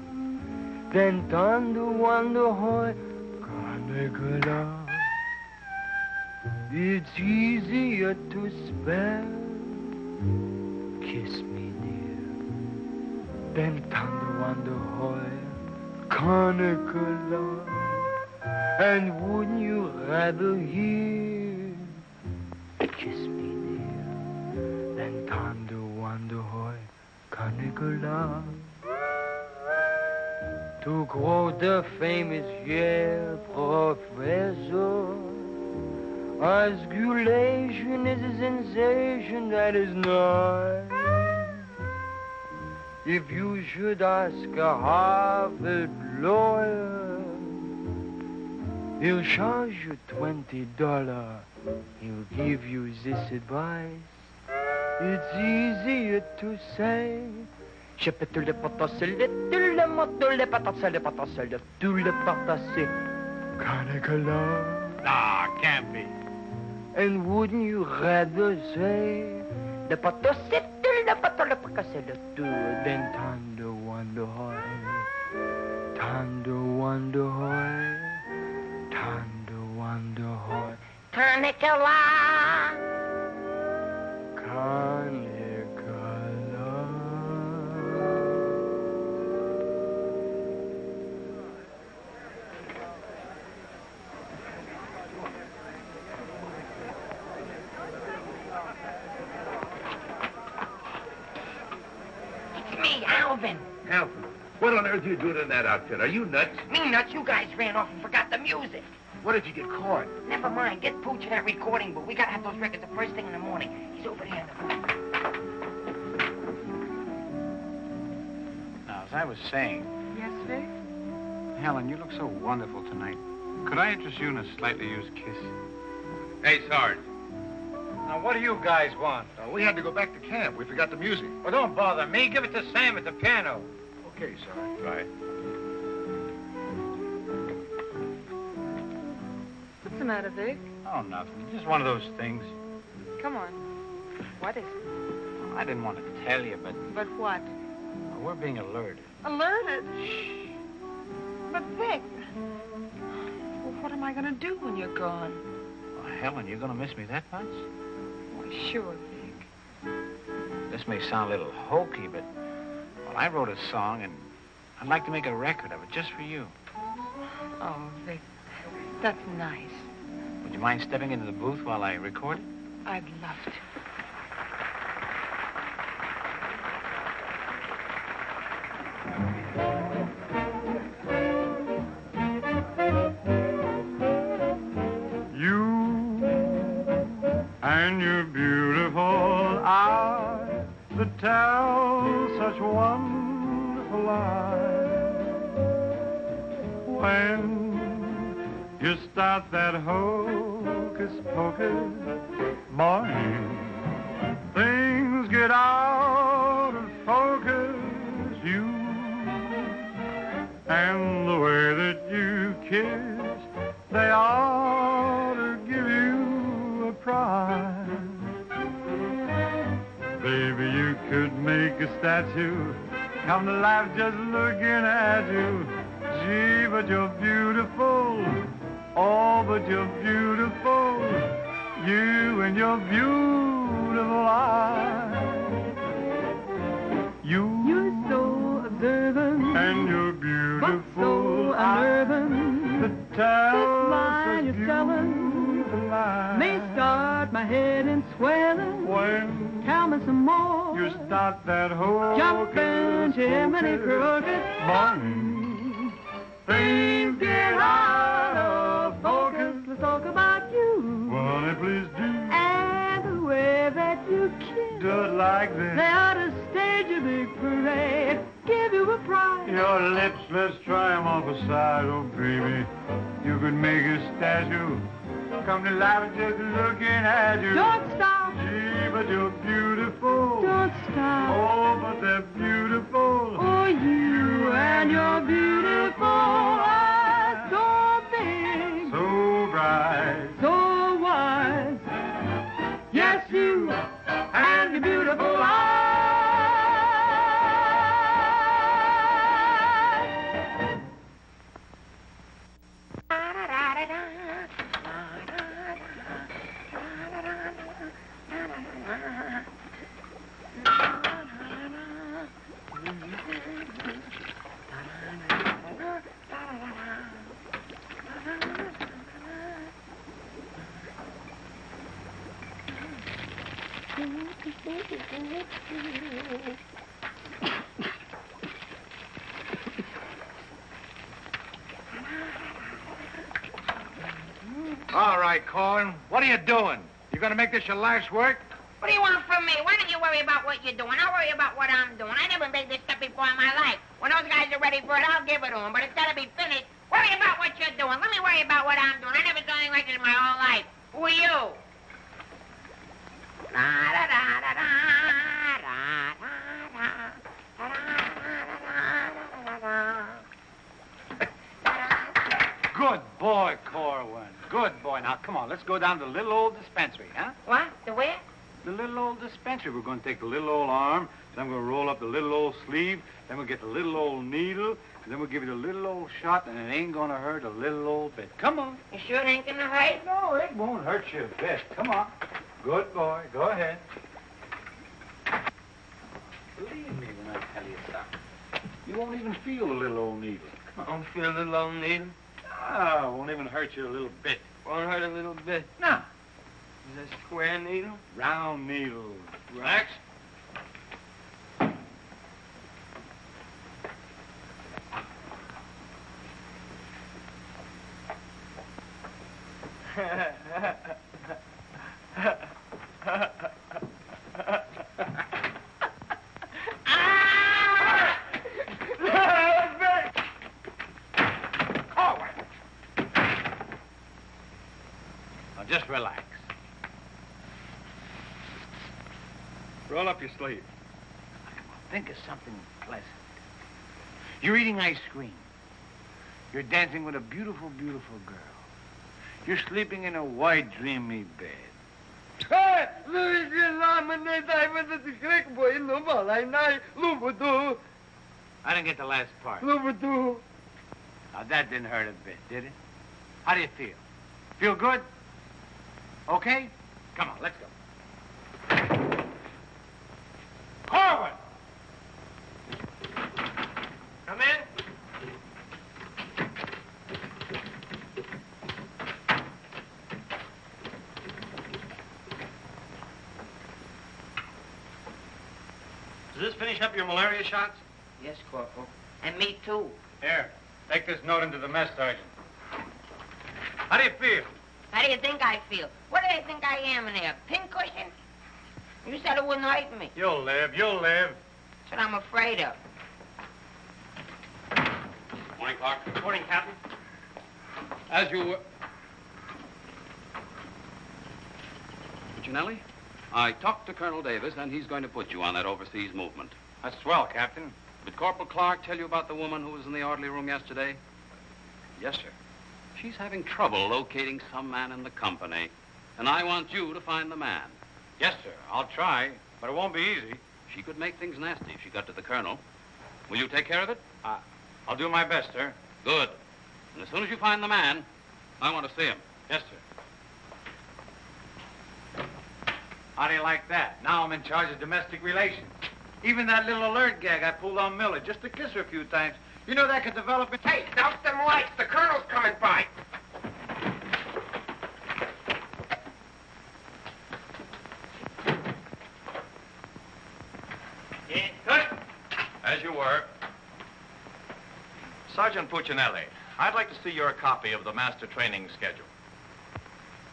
than to wonder love? It's easier to spell kiss me dear than thunder wonder love. And wouldn't you rather hear kiss me dear than thunder wonder love? To quote the famous Yale professor, osculation is a sensation that is nice. If you should ask a Harvard lawyer, he'll charge you $20. He'll give you this advice. It's easier to say Nah, can't be. and wouldn't you rather say than thunder wonder Carnicula. It's me, Alvin. Alvin, what on earth are you doing in that outfit? Are you nuts? Me nuts, you guys ran off and forgot the music. What if you get caught? Never mind, get Pooch in that recording booth. We gotta have those records the first thing in the morning. He's over there in the booth. Now, as I was saying, Yes, Vic? Helen, you look so wonderful tonight. Could I interest you in a slightly used kiss? Hey, Sarge. Now, what do you guys want? We had to go back to camp. We forgot the music. Well, don't bother me. Give it to Sam at the piano. Okay, Sarge. Right. What's the matter, Vic? Oh, nothing. Just one of those things. Come on. What is it? Well, I didn't want to tell you, but But what? we're being alerted. Alerted? Shh. But, Vic, well, what am I going to do when you're gone? Well, Helen, you're going to miss me that much? Why, sure, Vic. This may sound a little hokey, but, well, I wrote a song, and I'd like to make a record of it just for you. Oh, Vic, that's nice. Would you mind stepping into the booth while I record it? I'd love to. You and your beautiful eyes that tell such wonderful lies. When you start that hocus pocus, morning, things get out of focus. You and the way that you kiss, they ought to give you a prize. Baby, you could make a statue come to life just looking at you. Gee, but you're beautiful Oh, but you're beautiful, you and your beautiful eyes. You're so observant, and you're beautiful, but so unnerving. The smile you're selling may start my head in swelling. When tell me some more, you start that whole jumping chimney crooked morning, things get out of focus. Let's talk about you. Well, honey, please do. And the way that you kiss. Do it like this. They ought to stage a big parade, give you a prize. Your lips, let's try 'em off the side, oh baby. You could make a statue come to life just looking at you. Don't stop. Gee, but you're beautiful. Don't stop. Oh, but they're beautiful. Oh, you and your beautiful eyes, so big, so bright, so wise. Yes, you and your beautiful eyes. All right, Corn. What are you doing? You gonna make this your life's work? What do you want from me? Why don't you worry about what you're doing? I'll worry about what I'm doing. I never made this stuff before in my life. When those guys are ready for it, I'll give it to them. But it's got to be finished. Worry about what you're doing. Let me worry about what I'm doing. I never done anything like this in my whole life. Who are you? Good boy, Corwin. Good boy. Now, come on, let's go down to the little old dispensary, huh? What? The where? The little old dispensary. We're going to take the little old arm, then we're going to roll up the little old sleeve, then we'll get the little old needle, and then we'll give you the little old shot, and it ain't going to hurt a little old bit. Come on. You sure it ain't going to hurt? No, it won't hurt you a bit. Come on. Good boy. Go ahead. Believe me when I tell you something. You won't even feel the little old needle. I don't feel a little old needle. Ah, it won't even hurt you a little bit. Won't hurt a little bit. No. Is that a square needle? Round needle. Relax. Now just relax. Roll up your sleeve. Think of something pleasant. You're eating ice cream. You're dancing with a beautiful, beautiful girl. You're sleeping in a white, dreamy bed. I didn't get the last part. Now, that didn't hurt a bit, did it? How do you feel? Feel good? Okay? Come on, let's go. Corwin! Come in. Does this finish up your malaria shots? Yes, Corporal. And me, too. Here, take this note into the mess sergeant. How do you feel? How do you think I feel? What do they think I am in there? Pincushion? You said it wouldn't hurt me. You'll live, you'll live. That's what I'm afraid of. Morning, Clark. Good morning, Captain. As you were... Puccinelli, I talked to Colonel Davis, and he's going to put you on that overseas movement. That's swell, Captain. Did Corporal Clark tell you about the woman who was in the orderly room yesterday? Yes, sir. She's having trouble locating some man in the company, and I want you to find the man. Yes, sir. I'll try, but it won't be easy. She could make things nasty if she got to the colonel. Will you take care of it? I'll do my best, sir. Good. And as soon as you find the man, I want to see him. Yes, sir. How do you like that? Now I'm in charge of domestic relations. Even that little alert gag I pulled on Miller, just to kiss her a few times, you know that could develop into... Hey, douse them lights. The colonel's coming by. Good. As you were. Sergeant Puccinelli, I'd like to see your copy of the master training schedule.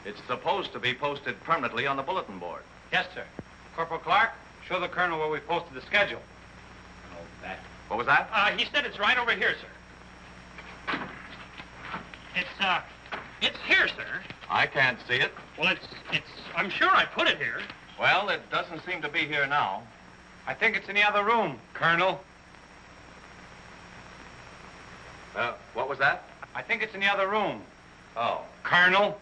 It's supposed to be posted permanently on the bulletin board. Yes, sir. Corporal Clark, show the colonel where we posted the schedule. Oh, that. What was that? He said it's right over here, sir. It's here, sir. I can't see it. Well, I'm sure I put it here. Well, it doesn't seem to be here now. I think it's in the other room, Colonel. What was that? I think it's in the other room. Oh. Colonel.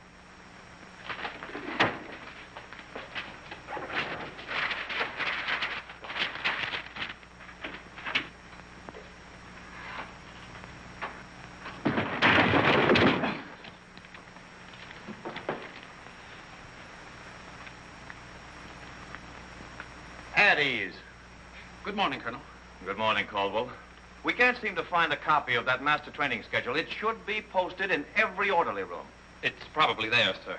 At ease. Good morning, Colonel. Good morning, Caldwell. We can't seem to find a copy of that master training schedule. It should be posted in every orderly room. It's probably there, sir.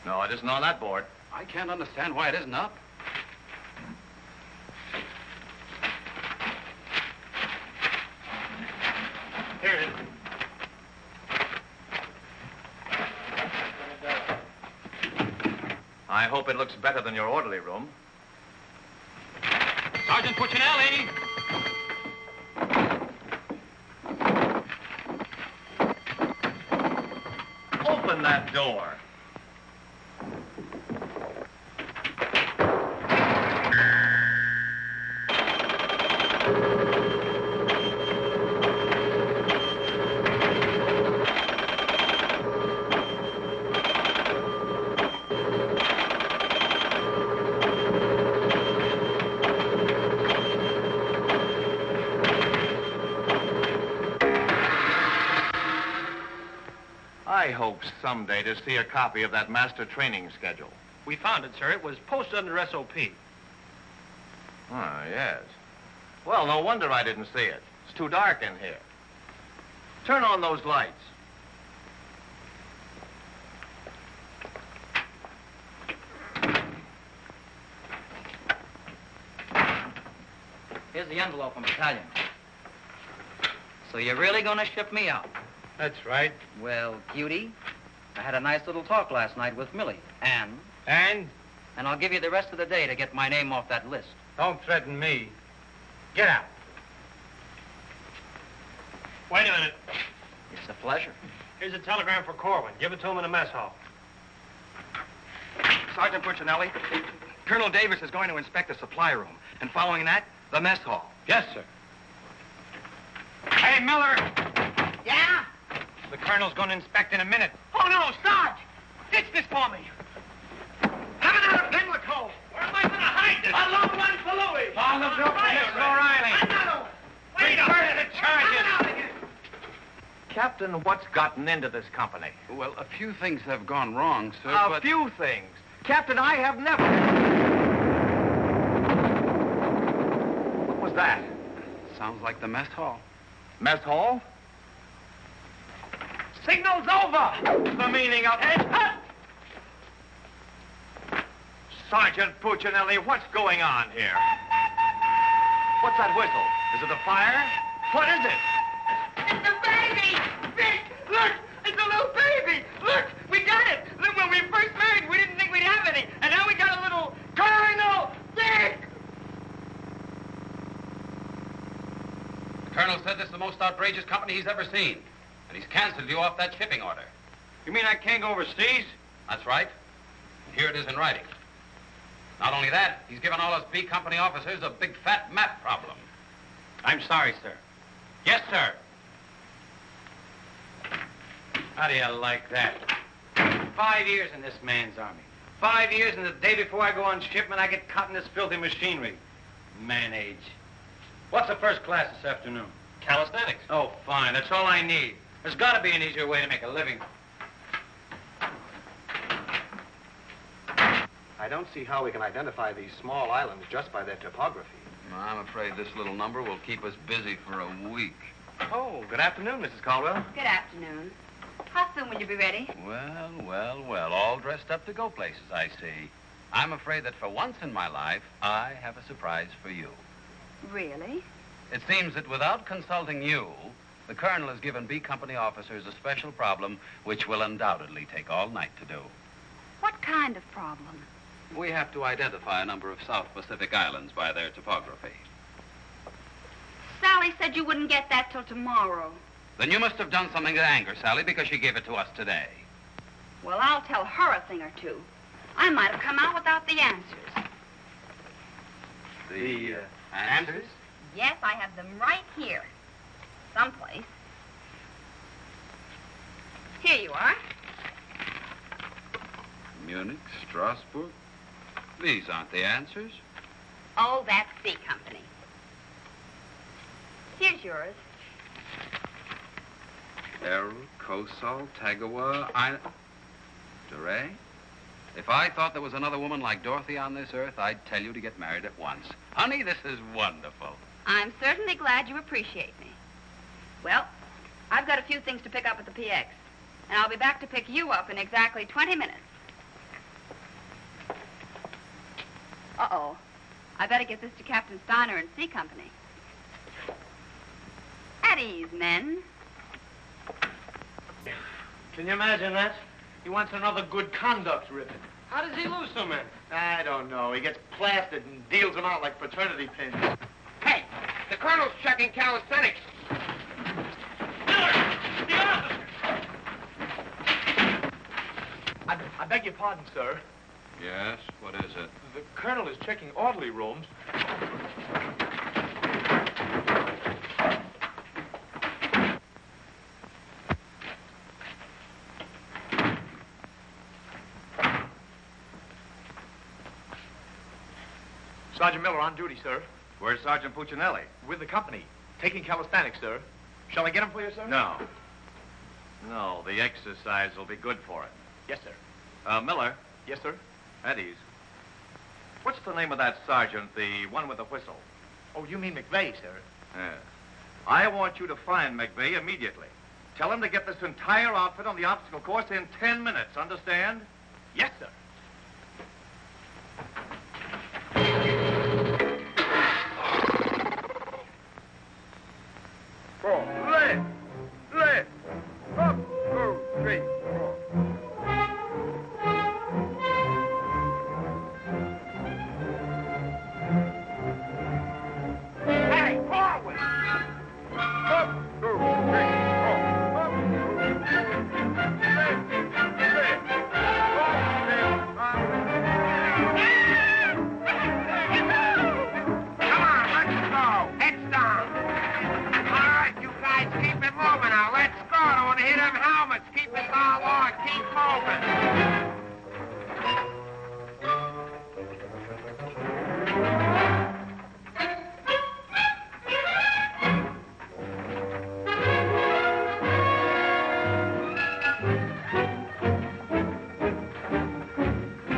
No, it isn't on that board. I can't understand why it isn't up. Here it is. I hope it looks better than your orderly room. Sergeant Puccinelli! Open that door. I hope someday to see a copy of that master training schedule. We found it, sir. It was posted under SOP. Ah, yes. Well, no wonder I didn't see it. It's too dark in here. Turn on those lights. Here's the envelope from battalion. So you're really going to ship me out? That's right. Well, cutie, I had a nice little talk last night with Millie. And? And? And I'll give you the rest of the day to get my name off that list. Don't threaten me. Get out. Wait a minute. It's a pleasure. Here's a telegram for Corwin. Give it to him in the mess hall. Sergeant Puccinelli, Colonel Davis is going to inspect the supply room, and following that, the mess hall. Yes, sir. Hey, Miller! Yeah? The colonel's going to inspect in a minute. Oh, no, Sarge! Ditch this for me. Have it out of Pimlico. Where am I going to hide this? A long one for Louis. All of them, Miss O'Reilly. Another one. Wait a minute. Charges. Captain, what's gotten into this company? Well, a few things have gone wrong, sir, A few things. Captain, I have never... What was that? Sounds like the mess hall. Mess hall? Signal's over. The meaning of it? Sergeant Puccinelli, what's going on here? What's that whistle? Is it a fire? What is it? It's the baby! Vic, look! It's a little baby! Look, we got it! Look, when we first married, we didn't think we'd have any. And now we got a little Colonel Vic! The colonel said this is the most outrageous company he's ever seen. And he's canceled you off that shipping order. You mean I can't go overseas? That's right. And here it is in writing. Not only that, he's given all us B Company officers a big fat map problem. I'm sorry, sir. Yes, sir. How do you like that? 5 years in this man's army. 5 years, and the day before I go on shipment, I get caught in this filthy machinery. Man age. What's the first class this afternoon? Calisthenics. Oh, fine. That's all I need. There's got to be an easier way to make a living. I don't see how we can identify these small islands just by their topography. I'm afraid this little number will keep us busy for a week. Oh, good afternoon, Mrs. Caldwell. Good afternoon. How soon will you be ready? Well, all dressed up to go places, I see. I'm afraid that for once in my life, I have a surprise for you. Really? It seems that without consulting you, the Colonel has given B Company officers a special problem which will undoubtedly take all night to do. What kind of problem? We have to identify a number of South Pacific islands by their topography. Sally said you wouldn't get that till tomorrow. Then you must have done something to anger Sally because she gave it to us today. Well, I'll tell her a thing or two. I might have come out without the answers. The answers? Yes, I have them right here. Someplace. Here you are. Munich, Strasbourg. These aren't the answers. Oh, that's C Company. Here's yours. Errol, Kosal, Tagawa, DeRay? If I thought there was another woman like Dorothy on this earth, I'd tell you to get married at once. Honey, this is wonderful. I'm certainly glad you appreciate me. Well, I've got a few things to pick up at the PX, and I'll be back to pick you up in exactly 20 minutes. Uh-oh. I better get this to Captain Steiner and C Company. At ease, men. Can you imagine that? He wants another good conduct ribbon. How does he lose so many? I don't know. He gets plastered and deals them out like fraternity pins. Hey, the Colonel's checking calisthenics. I beg your pardon, sir. Yes? What is it? The Colonel is checking orderly rooms. Sergeant Miller on duty, sir. Where's Sergeant Puccinelli? With the company. Taking calisthenics, sir. Shall I get him for you, sir? No. No, the exercise will be good for it. Yes, sir. Miller. Yes, sir. At ease. What's the name of that sergeant, the one with the whistle? Oh, you mean McVeigh, sir? Yes. I want you to find McVeigh immediately. Tell him to get this entire outfit on the obstacle course in 10 minutes, understand? Yes, sir. Left, left, up, 2, 3, 4. Hey, forward! Up, 2, 3, 4. Up, 2, 3, left, left, up, left, Come on, let's go. Heads down. All right, you guys, keep it moving now. Let's go. Don't want to hit them helmets. Keep it down long. Keep moving.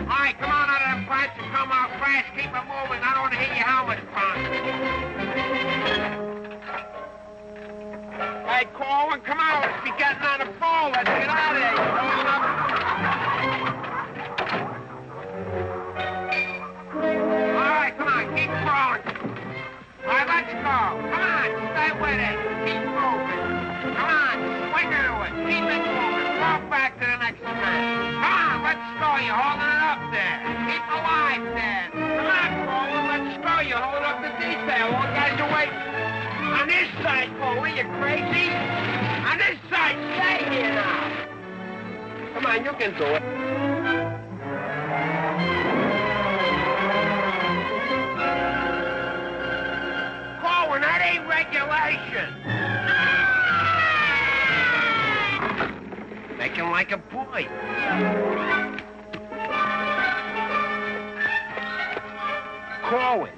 All right, come on out of them pipes and come out fast. Keep it moving. I don't want to hit your helmets, Punk. Hey, Corwin, come on. Let's be getting on the phone. Let's get out of here. You're blowing up. All right, come on. Keep crawling. All right, let's go. Come on. Stay with it. Keep moving. Come on. Swing into it. Keep it moving. Walk back to the next man. Come on. Let's go. You're holding it up there. Keep alive there. Come on, Corwin. Let's go. You're holding up the detail. All guys are waiting. On this side, Corwin. You crazy? On this side. Stay here now. Come on. You can do it. Corwin, that ain't regulation. Making like a boy. Corwin.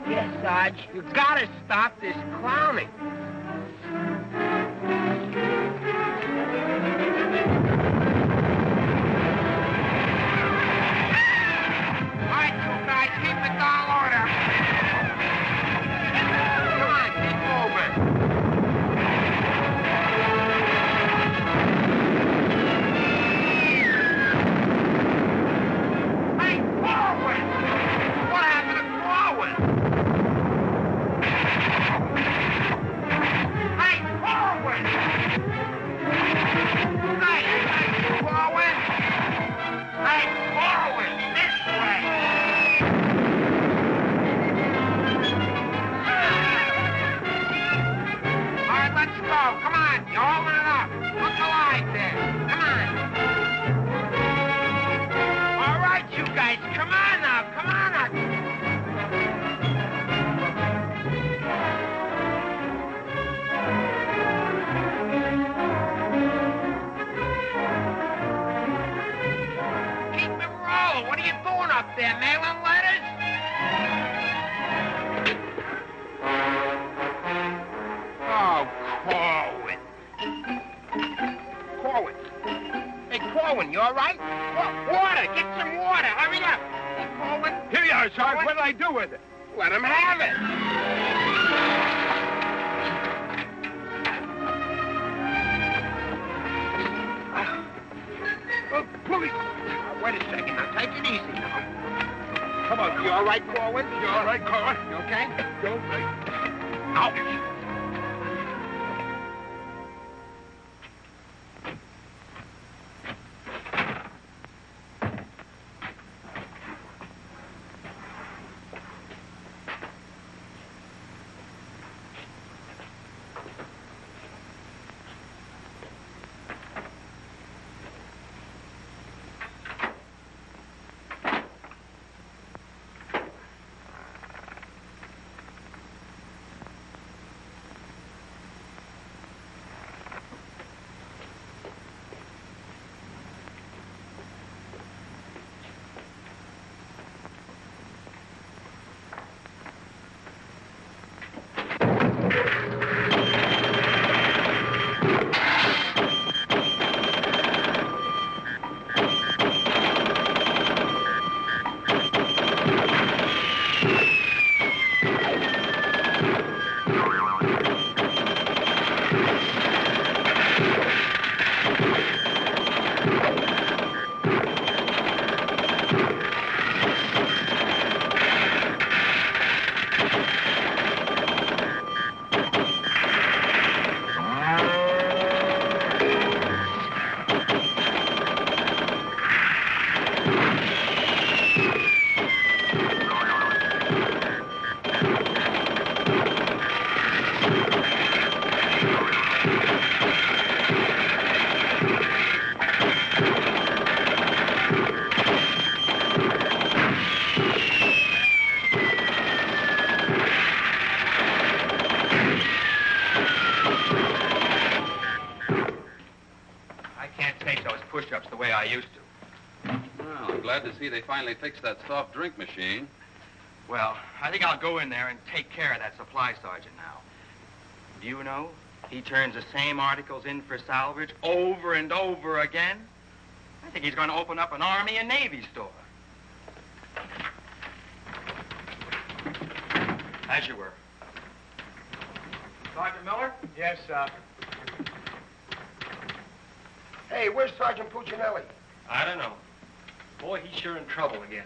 Yes, Sarge. You gotta stop this clowning. up there mailing letters? Oh, Corwin. Corwin. Hey, Corwin, you all right? Water! Get some water! Hurry up! Hey, Corwin. Here you are, Sarge. Corwin? What'll I do with it? Let him have it. Oh, police. Wait a second. Now, take it easy now. Come on. You all right, Corwin? You all right, Corwin? You okay? You all right? Ouch. push-ups the way I used to. Well, I'm glad to see they finally fixed that soft drink machine. Well, I think I'll go in there and take care of that supply sergeant now. Do you know, he turns the same articles in for salvage over and over again. I think he's going to open up an Army and Navy store. As you were. Sergeant Miller? Yes, sir. Hey, where's Sergeant Puccinelli? I don't know. Boy, he's sure in trouble again.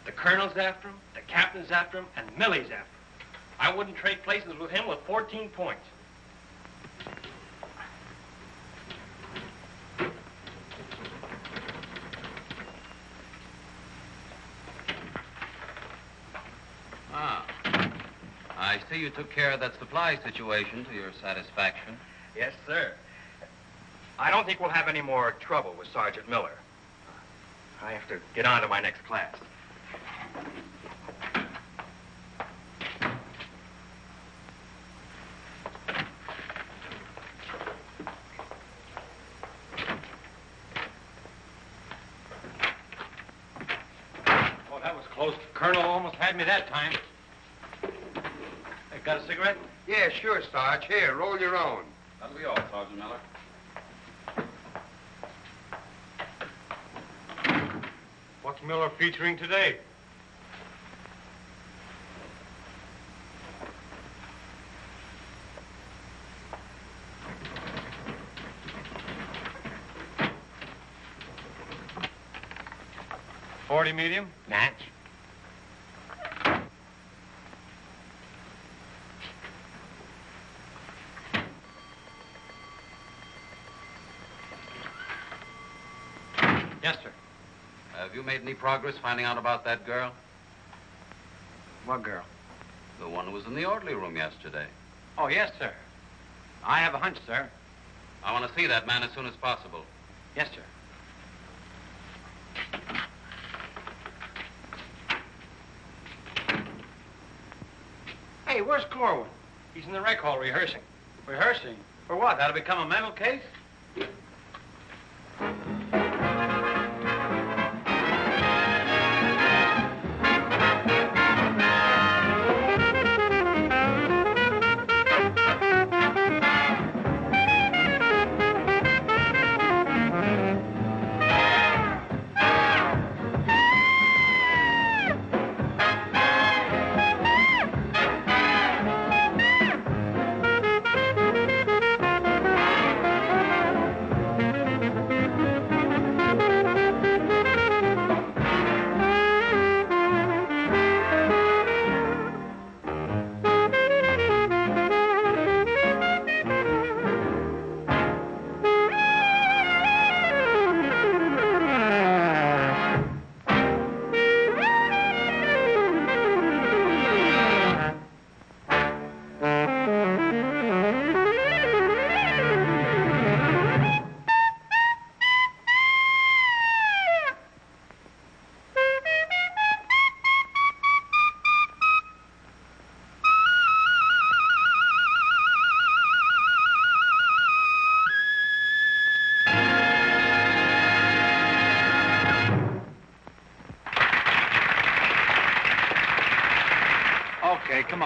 The colonel's after him, the captain's after him, and Millie's after him. I wouldn't trade places with him with 14 points. Ah. I see you took care of that supply situation to your satisfaction. Yes, sir. I don't think we'll have any more trouble with Sergeant Miller. I have to get on to my next class. Oh, that was close. Colonel almost had me that time. Hey, got a cigarette? Yeah, sure, Sarge. Here, roll your own. That'll be all, Sergeant Miller. What's Miller featuring today? .40 medium? Match. Yes, sir. Have you made any progress finding out about that girl? What girl? The one who was in the orderly room yesterday. Oh, yes, sir. I have a hunch, sir. I want to see that man as soon as possible. Yes, sir. Hey, where's Corwin? He's in the rec hall rehearsing. Rehearsing? For what? That'll become a mental case?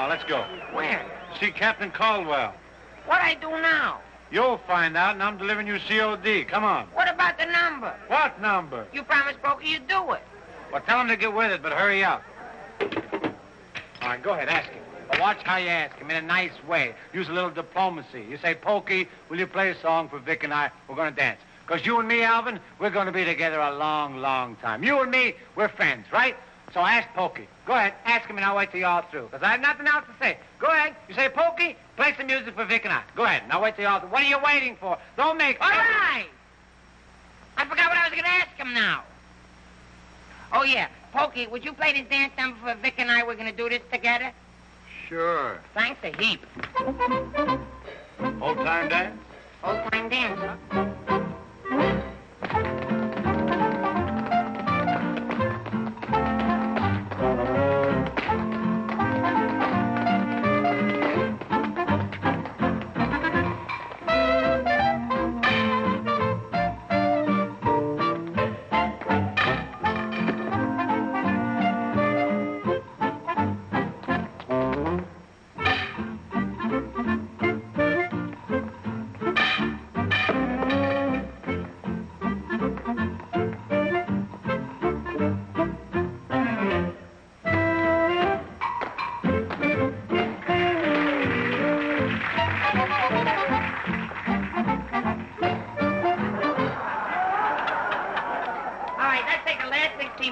now. Let's go. Where? See Captain Caldwell. What I do now? You'll find out, and I'm delivering you COD. Come on. What about the number? What number? You promised Pokey you'd do it. Well, tell him to get with it, but hurry up. All right, go ahead, ask him. But watch how you ask him in a nice way. Use a little diplomacy. You say, Pokey, will you play a song for Vic and I? We're going to dance. Because you and me, Alvin, we're going to be together a long, long time. You and me, we're friends, right? So ask Pokey. Go ahead, ask him, and I'll wait till you're all through. Because I have nothing else to say. Go ahead. You say, Pokey, play some music for Vic and I. Go ahead, and I'll wait till you're all through. What are you waiting for? Don't make... All right. I forgot what I was going to ask him now. Oh, yeah. Pokey, would you play this dance number for Vic and I? We're going to do this together. Sure. Thanks a heap. Old-time dance? Old-time dance, huh?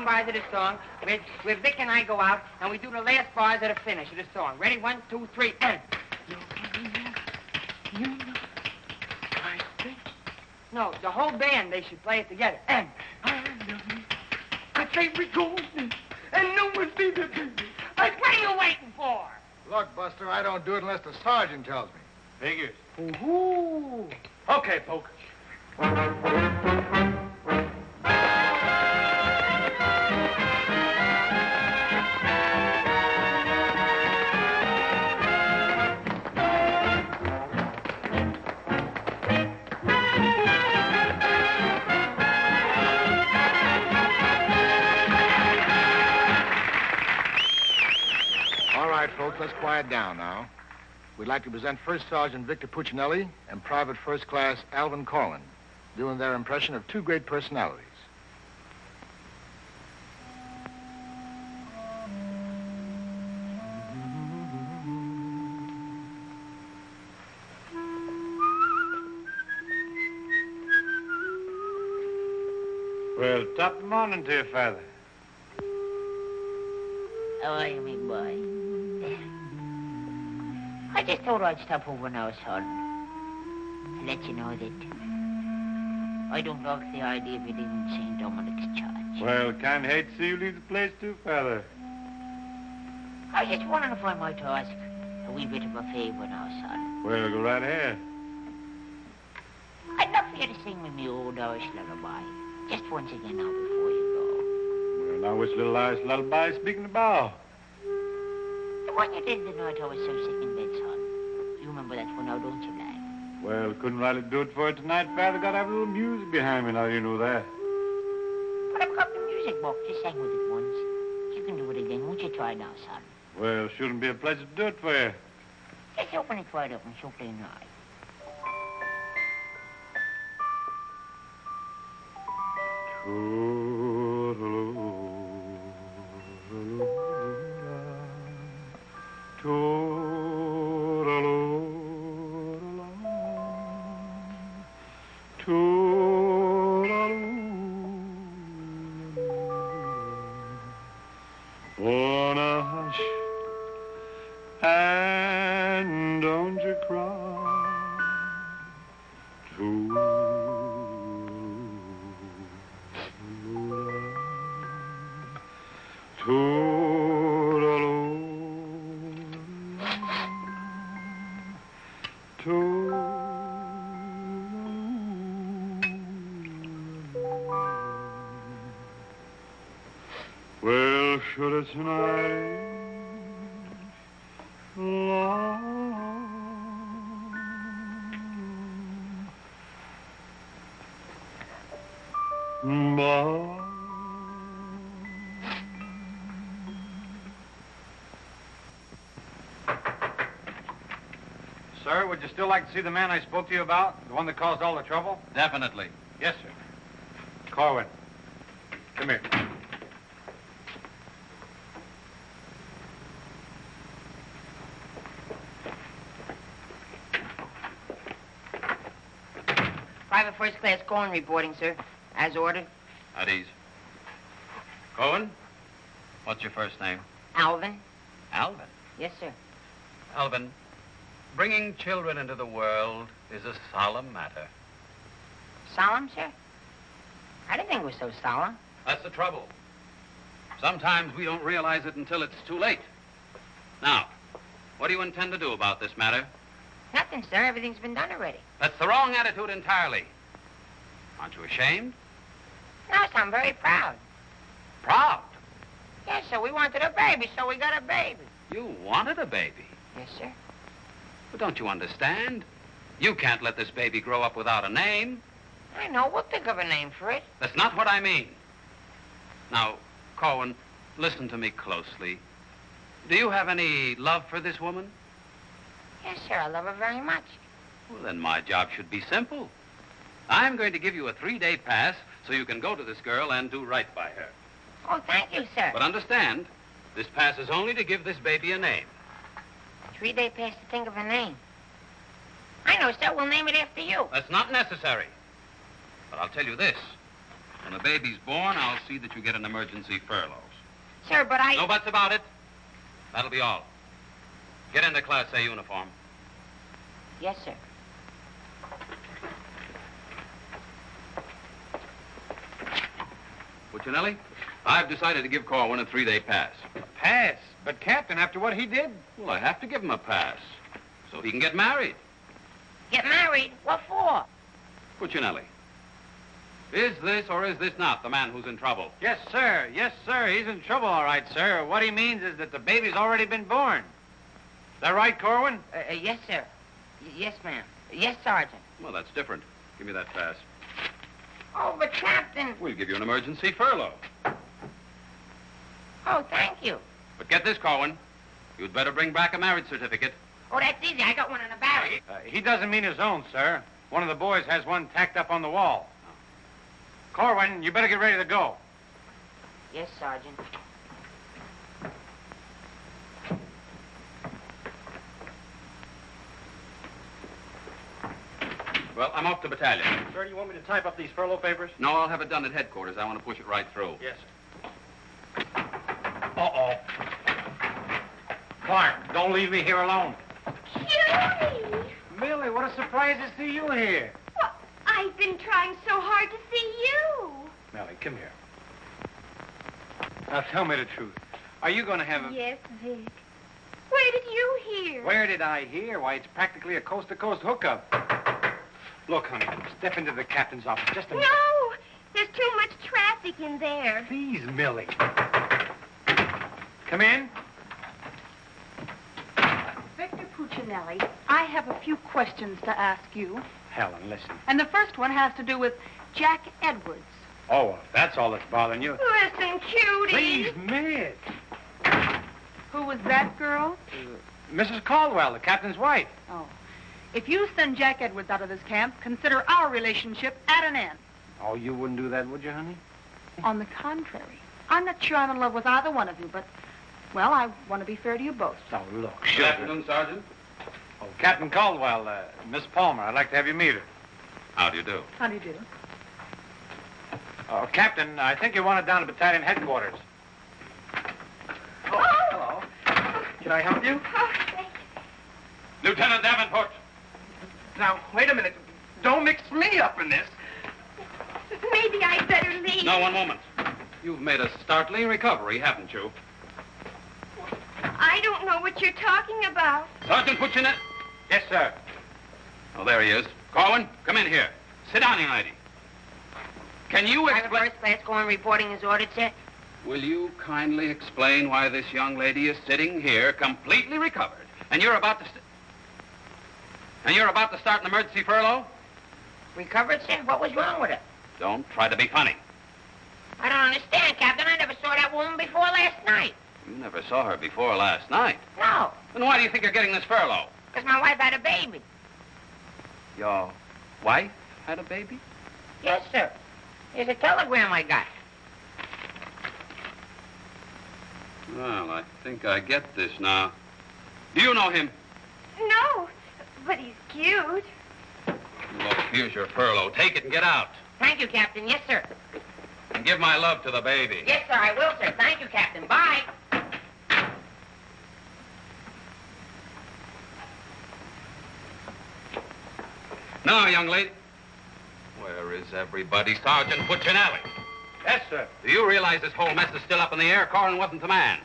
Bars of the song, where Vic and I go out, and we do the last bars of the finish of the song. Ready? 1, 2, 3, and... No, the whole band, they should play it together. And... I say we go, and no one sees it. What are you waiting for? Look, Buster, I don't do it unless the sergeant tells me. Figures. Ooh. Okay, Poke. Folks, let's quiet down now. We'd like to present First Sergeant Victor Puccinelli and Private First Class Alvin Corlin, doing their impression of two great personalities. Well, top of the morning to you, Father. How are you, big boy? I just thought I'd stop over now, son, to let you know that I don't like the idea of you leaving St. Dominic's Church. Well, kind of hate to see you leave the place too, Father. I was just wondering if I might ask a wee bit of a favor now, son. Well, go right ahead. I'd love for you to sing me my old Irish lullaby, just once again now before you go. Well, now which little Irish lullaby speaking about? The one you did the night I was so sick in bed, son. You remember that one now, don't you, lad? Well, couldn't rightly do it for you tonight, Father. Got to have a little music behind me now, you know that. But I've got the music book. Just sang with it once. You can do it again. Won't you try now, son? Well, shouldn't be a pleasure to do it for you. Just open it wide open, so plain right. Wanna hush and don't you cry. Well, should it tonight Sir, would you still like to see the man I spoke to you about? The one that caused all the trouble? Definitely. Yes, sir. Corwin, come here. Private First Class Cohen reporting, sir. As ordered. At ease. Cohen, what's your first name? Alvin. Alvin. Yes, sir. Alvin, bringing children into the world is a solemn matter. Solemn, sir? I didn't think it was so solemn. That's the trouble. Sometimes we don't realize it until it's too late. Now, what do you intend to do about this matter? Nothing, sir. Everything's been done already. That's the wrong attitude entirely. Aren't you ashamed? No, sir, I'm very proud. Proud? Yes, sir. We wanted a baby, so we got a baby. You wanted a baby? Yes, sir. But don't you understand? You can't let this baby grow up without a name. I know. We'll think of a name for it. That's not what I mean. Now, Corwin, listen to me closely. Do you have any love for this woman? Yes, sir. I love her very much. Well, then my job should be simple. I'm going to give you a 3-day pass so you can go to this girl and do right by her. Oh, thank you, sir. But understand, this pass is only to give this baby a name. 3-day pass to think of a name. I know, sir. We'll name it after you. That's not necessary. But I'll tell you this. When the baby's born, I'll see that you get an emergency furlough. Sir, but I... No buts about it. That'll be all. Get into Class A uniform. Yes, sir. Puccinelli, I've decided to give Corwin a 3-day pass. Pass? But, Captain, after what he did? Well, I have to give him a pass so he can get married. Get married? What for? Puccinelli, is this or is this not the man who's in trouble? Yes, sir. Yes, sir. He's in trouble, all right, sir. What he means is that the baby's already been born. Is that right, Corwin? Yes, sir. Yes, ma'am. Yes, Sergeant. Well, that's different. Give me that pass. Oh, but, Captain... We'll give you an emergency furlough. Oh, thank you. But get this, Corwin. You'd better bring back a marriage certificate. Oh, that's easy. I got one in the barrel. He doesn't mean his own, sir. One of the boys has one tacked up on the wall. Corwin, you better get ready to go. Yes, Sergeant. Well, I'm off to battalion. Sir, do you want me to type up these furlough papers? No, I'll have it done at headquarters. I want to push it right through. Yes, sir. Uh-oh. Clark, don't leave me here alone. Judy! Millie, what a surprise to see you here. Well, I've been trying so hard to see you. Millie, come here. Now, tell me the truth. Are you going to have a... Yes, Vic. Where did you hear? Where did I hear? Why, it's practically a coast-to-coast hookup. Look, honey, step into the captain's office just a minute. No! There's too much traffic in there. Please, Millie. Come in. Victor Puccinelli, I have a few questions to ask you. Helen, listen. And the first one has to do with Jack Edwards. Oh, well, if that's all that's bothering you. Listen, cutie. Please, miss. Who was that girl? Mrs. Caldwell, the captain's wife. Oh. If you send Jack Edwards out of this camp, consider our relationship at an end. Oh, you wouldn't do that, would you, honey? On the contrary. I'm not sure I'm in love with either one of you, but, well, I want to be fair to you both. Oh, look, Good afternoon, Sergeant. Oh, Captain Caldwell, Miss Palmer, I'd like to have you meet her. How do you do? How do you do? Oh, Captain, I think you want it down to battalion headquarters. Oh! Hello. Can I help you? Oh, thank Lieutenant Davenport. Now, wait a minute. Don't mix me up in this. you. Maybe I'd better leave. No, one moment. You've made a startling recovery, haven't you? I don't know what you're talking about. Sergeant Puccinelli. Yes, sir. Oh, there he is. Corwin, come in here. Sit down, young lady. Can you Private explain... First Class Cohen reporting as ordered, sir. Will you kindly explain why this young lady is sitting here completely recovered, and you're about to... start an emergency furlough? Recovered, sir? What was wrong with her? Don't try to be funny. I don't understand, Captain. I never saw that woman before last night. You never saw her before last night. No. Then why do you think you're getting this furlough? Because my wife had a baby. Your wife had a baby? Yes, sir. Here's a telegram I got. Well, I think I get this now. Do you know him? No, but he's cute. Look, here's your furlough. Take it and get out. Thank you, Captain. Yes, sir. And give my love to the baby. Yes, sir, I will, sir. Thank you, Captain. Bye. Now, young lady. Where is everybody? Sergeant Puccinelli. Yes, sir. Do you realize this whole mess is still up in the air? Corrin wasn't the man.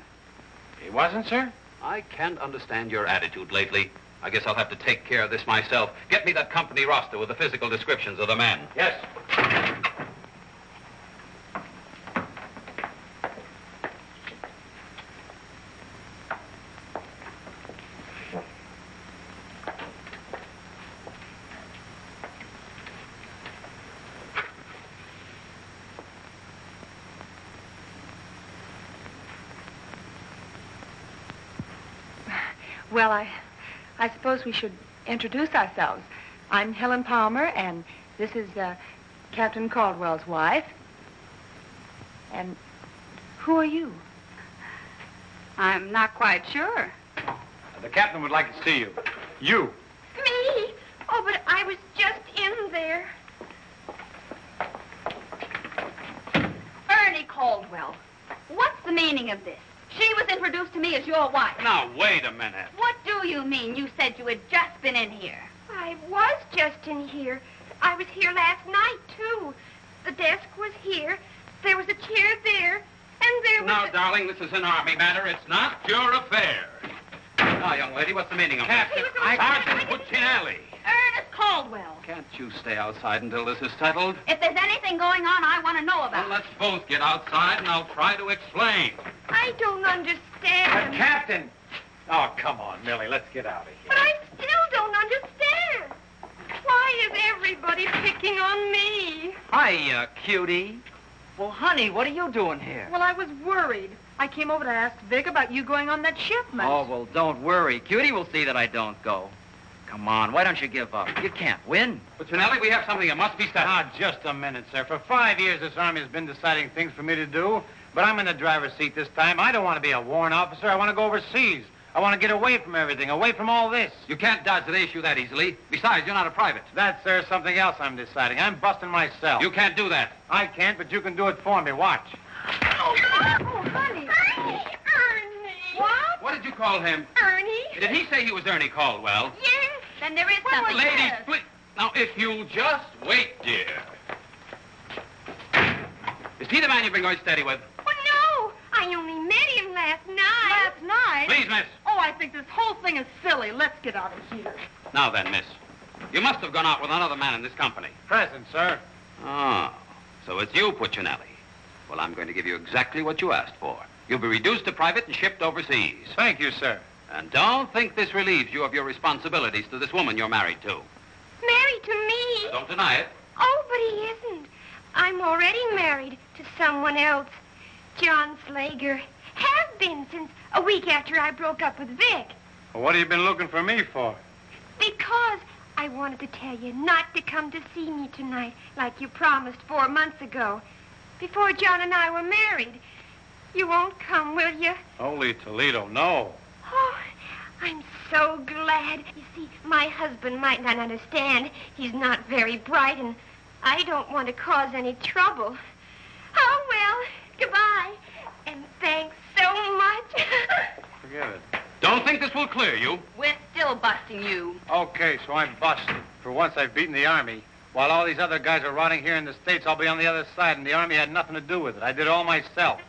He wasn't, sir? I can't understand your attitude lately. I guess I'll have to take care of this myself. Get me that company roster with the physical descriptions of the men. Yes. Well, I suppose we should introduce ourselves. I'm Helen Palmer, and this is Captain Caldwell's wife. And who are you? I'm not quite sure. The captain would like to see you. You. Me? Oh, but I was just in there. Ernie Caldwell. What's the meaning of this? She was introduced to me as your wife. Now, wait a minute. What do you mean? You said you had just been in here. I was just in here. I was here last night, too. The desk was here. There was a chair there. And there was Now, darling, this is an Army matter. It's not your affair. Now, young lady, what's the meaning of Captain, this? Sergeant Puccinelli. Ernest Caldwell. Can't you stay outside until this is settled? If there's anything going on, I want to know about Well, let's both get outside, and I'll try to explain. I don't understand. Captain! Oh, come on, Millie. Let's get out of here. But I still don't understand. Why is everybody picking on me? Hiya, cutie. Well, honey, what are you doing here? Well, I was worried. I came over to ask Vic about you going on that shipment. Oh, well, don't worry. Cutie will see that I don't go. Come on, why don't you give up? You can't win. Puccinelli, we have something that must be settled. Now, just a minute, sir. For 5 years, this Army has been deciding things for me to do, but I'm in the driver's seat this time. I don't want to be a warrant officer. I want to go overseas. I want to get away from everything, away from all this. You can't dodge the issue that easily. Besides, you're not a private. That's, sir, something else I'm deciding. I'm busting myself. You can't do that. I can't, but you can do it for me. Watch. Oh, honey. Ernie. What? What did you call him? Ernie? Did he say he was Ernie Caldwell? Yes. Then there is something. Ladies, please. Now, if you'll just wait, dear. Is he the man you've been going steady with? Oh, no. I only met him last night. Last night? Please, miss. Oh, I think this whole thing is silly. Let's get out of here. Now then, miss. You must have gone out with another man in this company. Present, sir. Oh, so it's you, Puccinelli. Well, I'm going to give you exactly what you asked for. You'll be reduced to private and shipped overseas. Thank you, sir. And don't think this relieves you of your responsibilities to this woman you're married to. Married to me? Don't deny it. Oh, but he isn't. I'm already married to someone else. John Slager. Have been since a week after I broke up with Vic. Well, what have you been looking for me for? Because I wanted to tell you not to come to see me tonight like you promised 4 months ago. Before John and I were married. You won't come, will you? Holy Toledo, no. Oh, I'm so glad. You see, my husband might not understand. He's not very bright, and I don't want to cause any trouble. Oh, well, goodbye. And thanks so much. Forget it. Don't think this will clear you. We're still busting you. Okay, so I'm busted. For once, I've beaten the Army. While all these other guys are rotting here in the States, I'll be on the other side, and the Army had nothing to do with it. I did it all myself.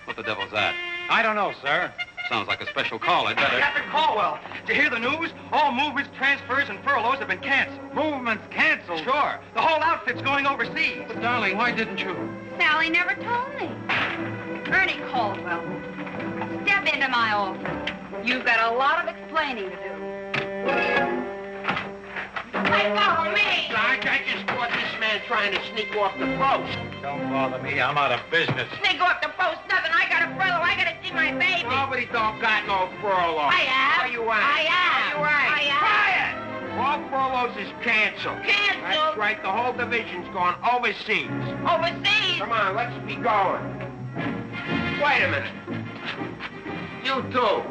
What the devil's that? I don't know, sir. Sounds like a special call. I'd better... Captain Caldwell, did you hear the news? All movements, transfers, and furloughs have been canceled. Movements canceled? Sure. The whole outfit's going overseas. But, darling, why didn't you? Sally never told me. Ernie Caldwell, step into my office. You've got a lot of explaining to do. Hey, follow me. Sarge, I just caught this man trying to sneak off the post. Don't bother me. I'm out of business. Sneak off the post, nothing. I got a furlough. I got to see my baby. Nobody don't got no furlough. I have. Where you at? I am. Where you at? I am. Quiet! All furloughs is canceled. Canceled? That's right. The whole division's going overseas. Overseas? Come on, let's be going. Wait a minute. You too.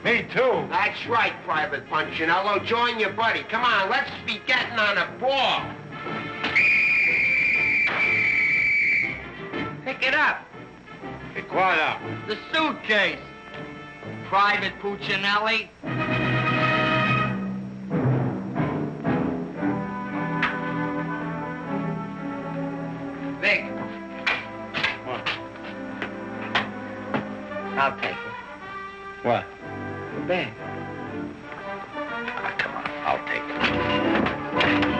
Me too. That's right, Private Punchinello. Join your buddy. Come on, let's be getting on a ball. Pick it up. Hey, quiet out. The suitcase. Private Puccinelli. Vic. I'll take it. What? The bag. Come on, I'll take it.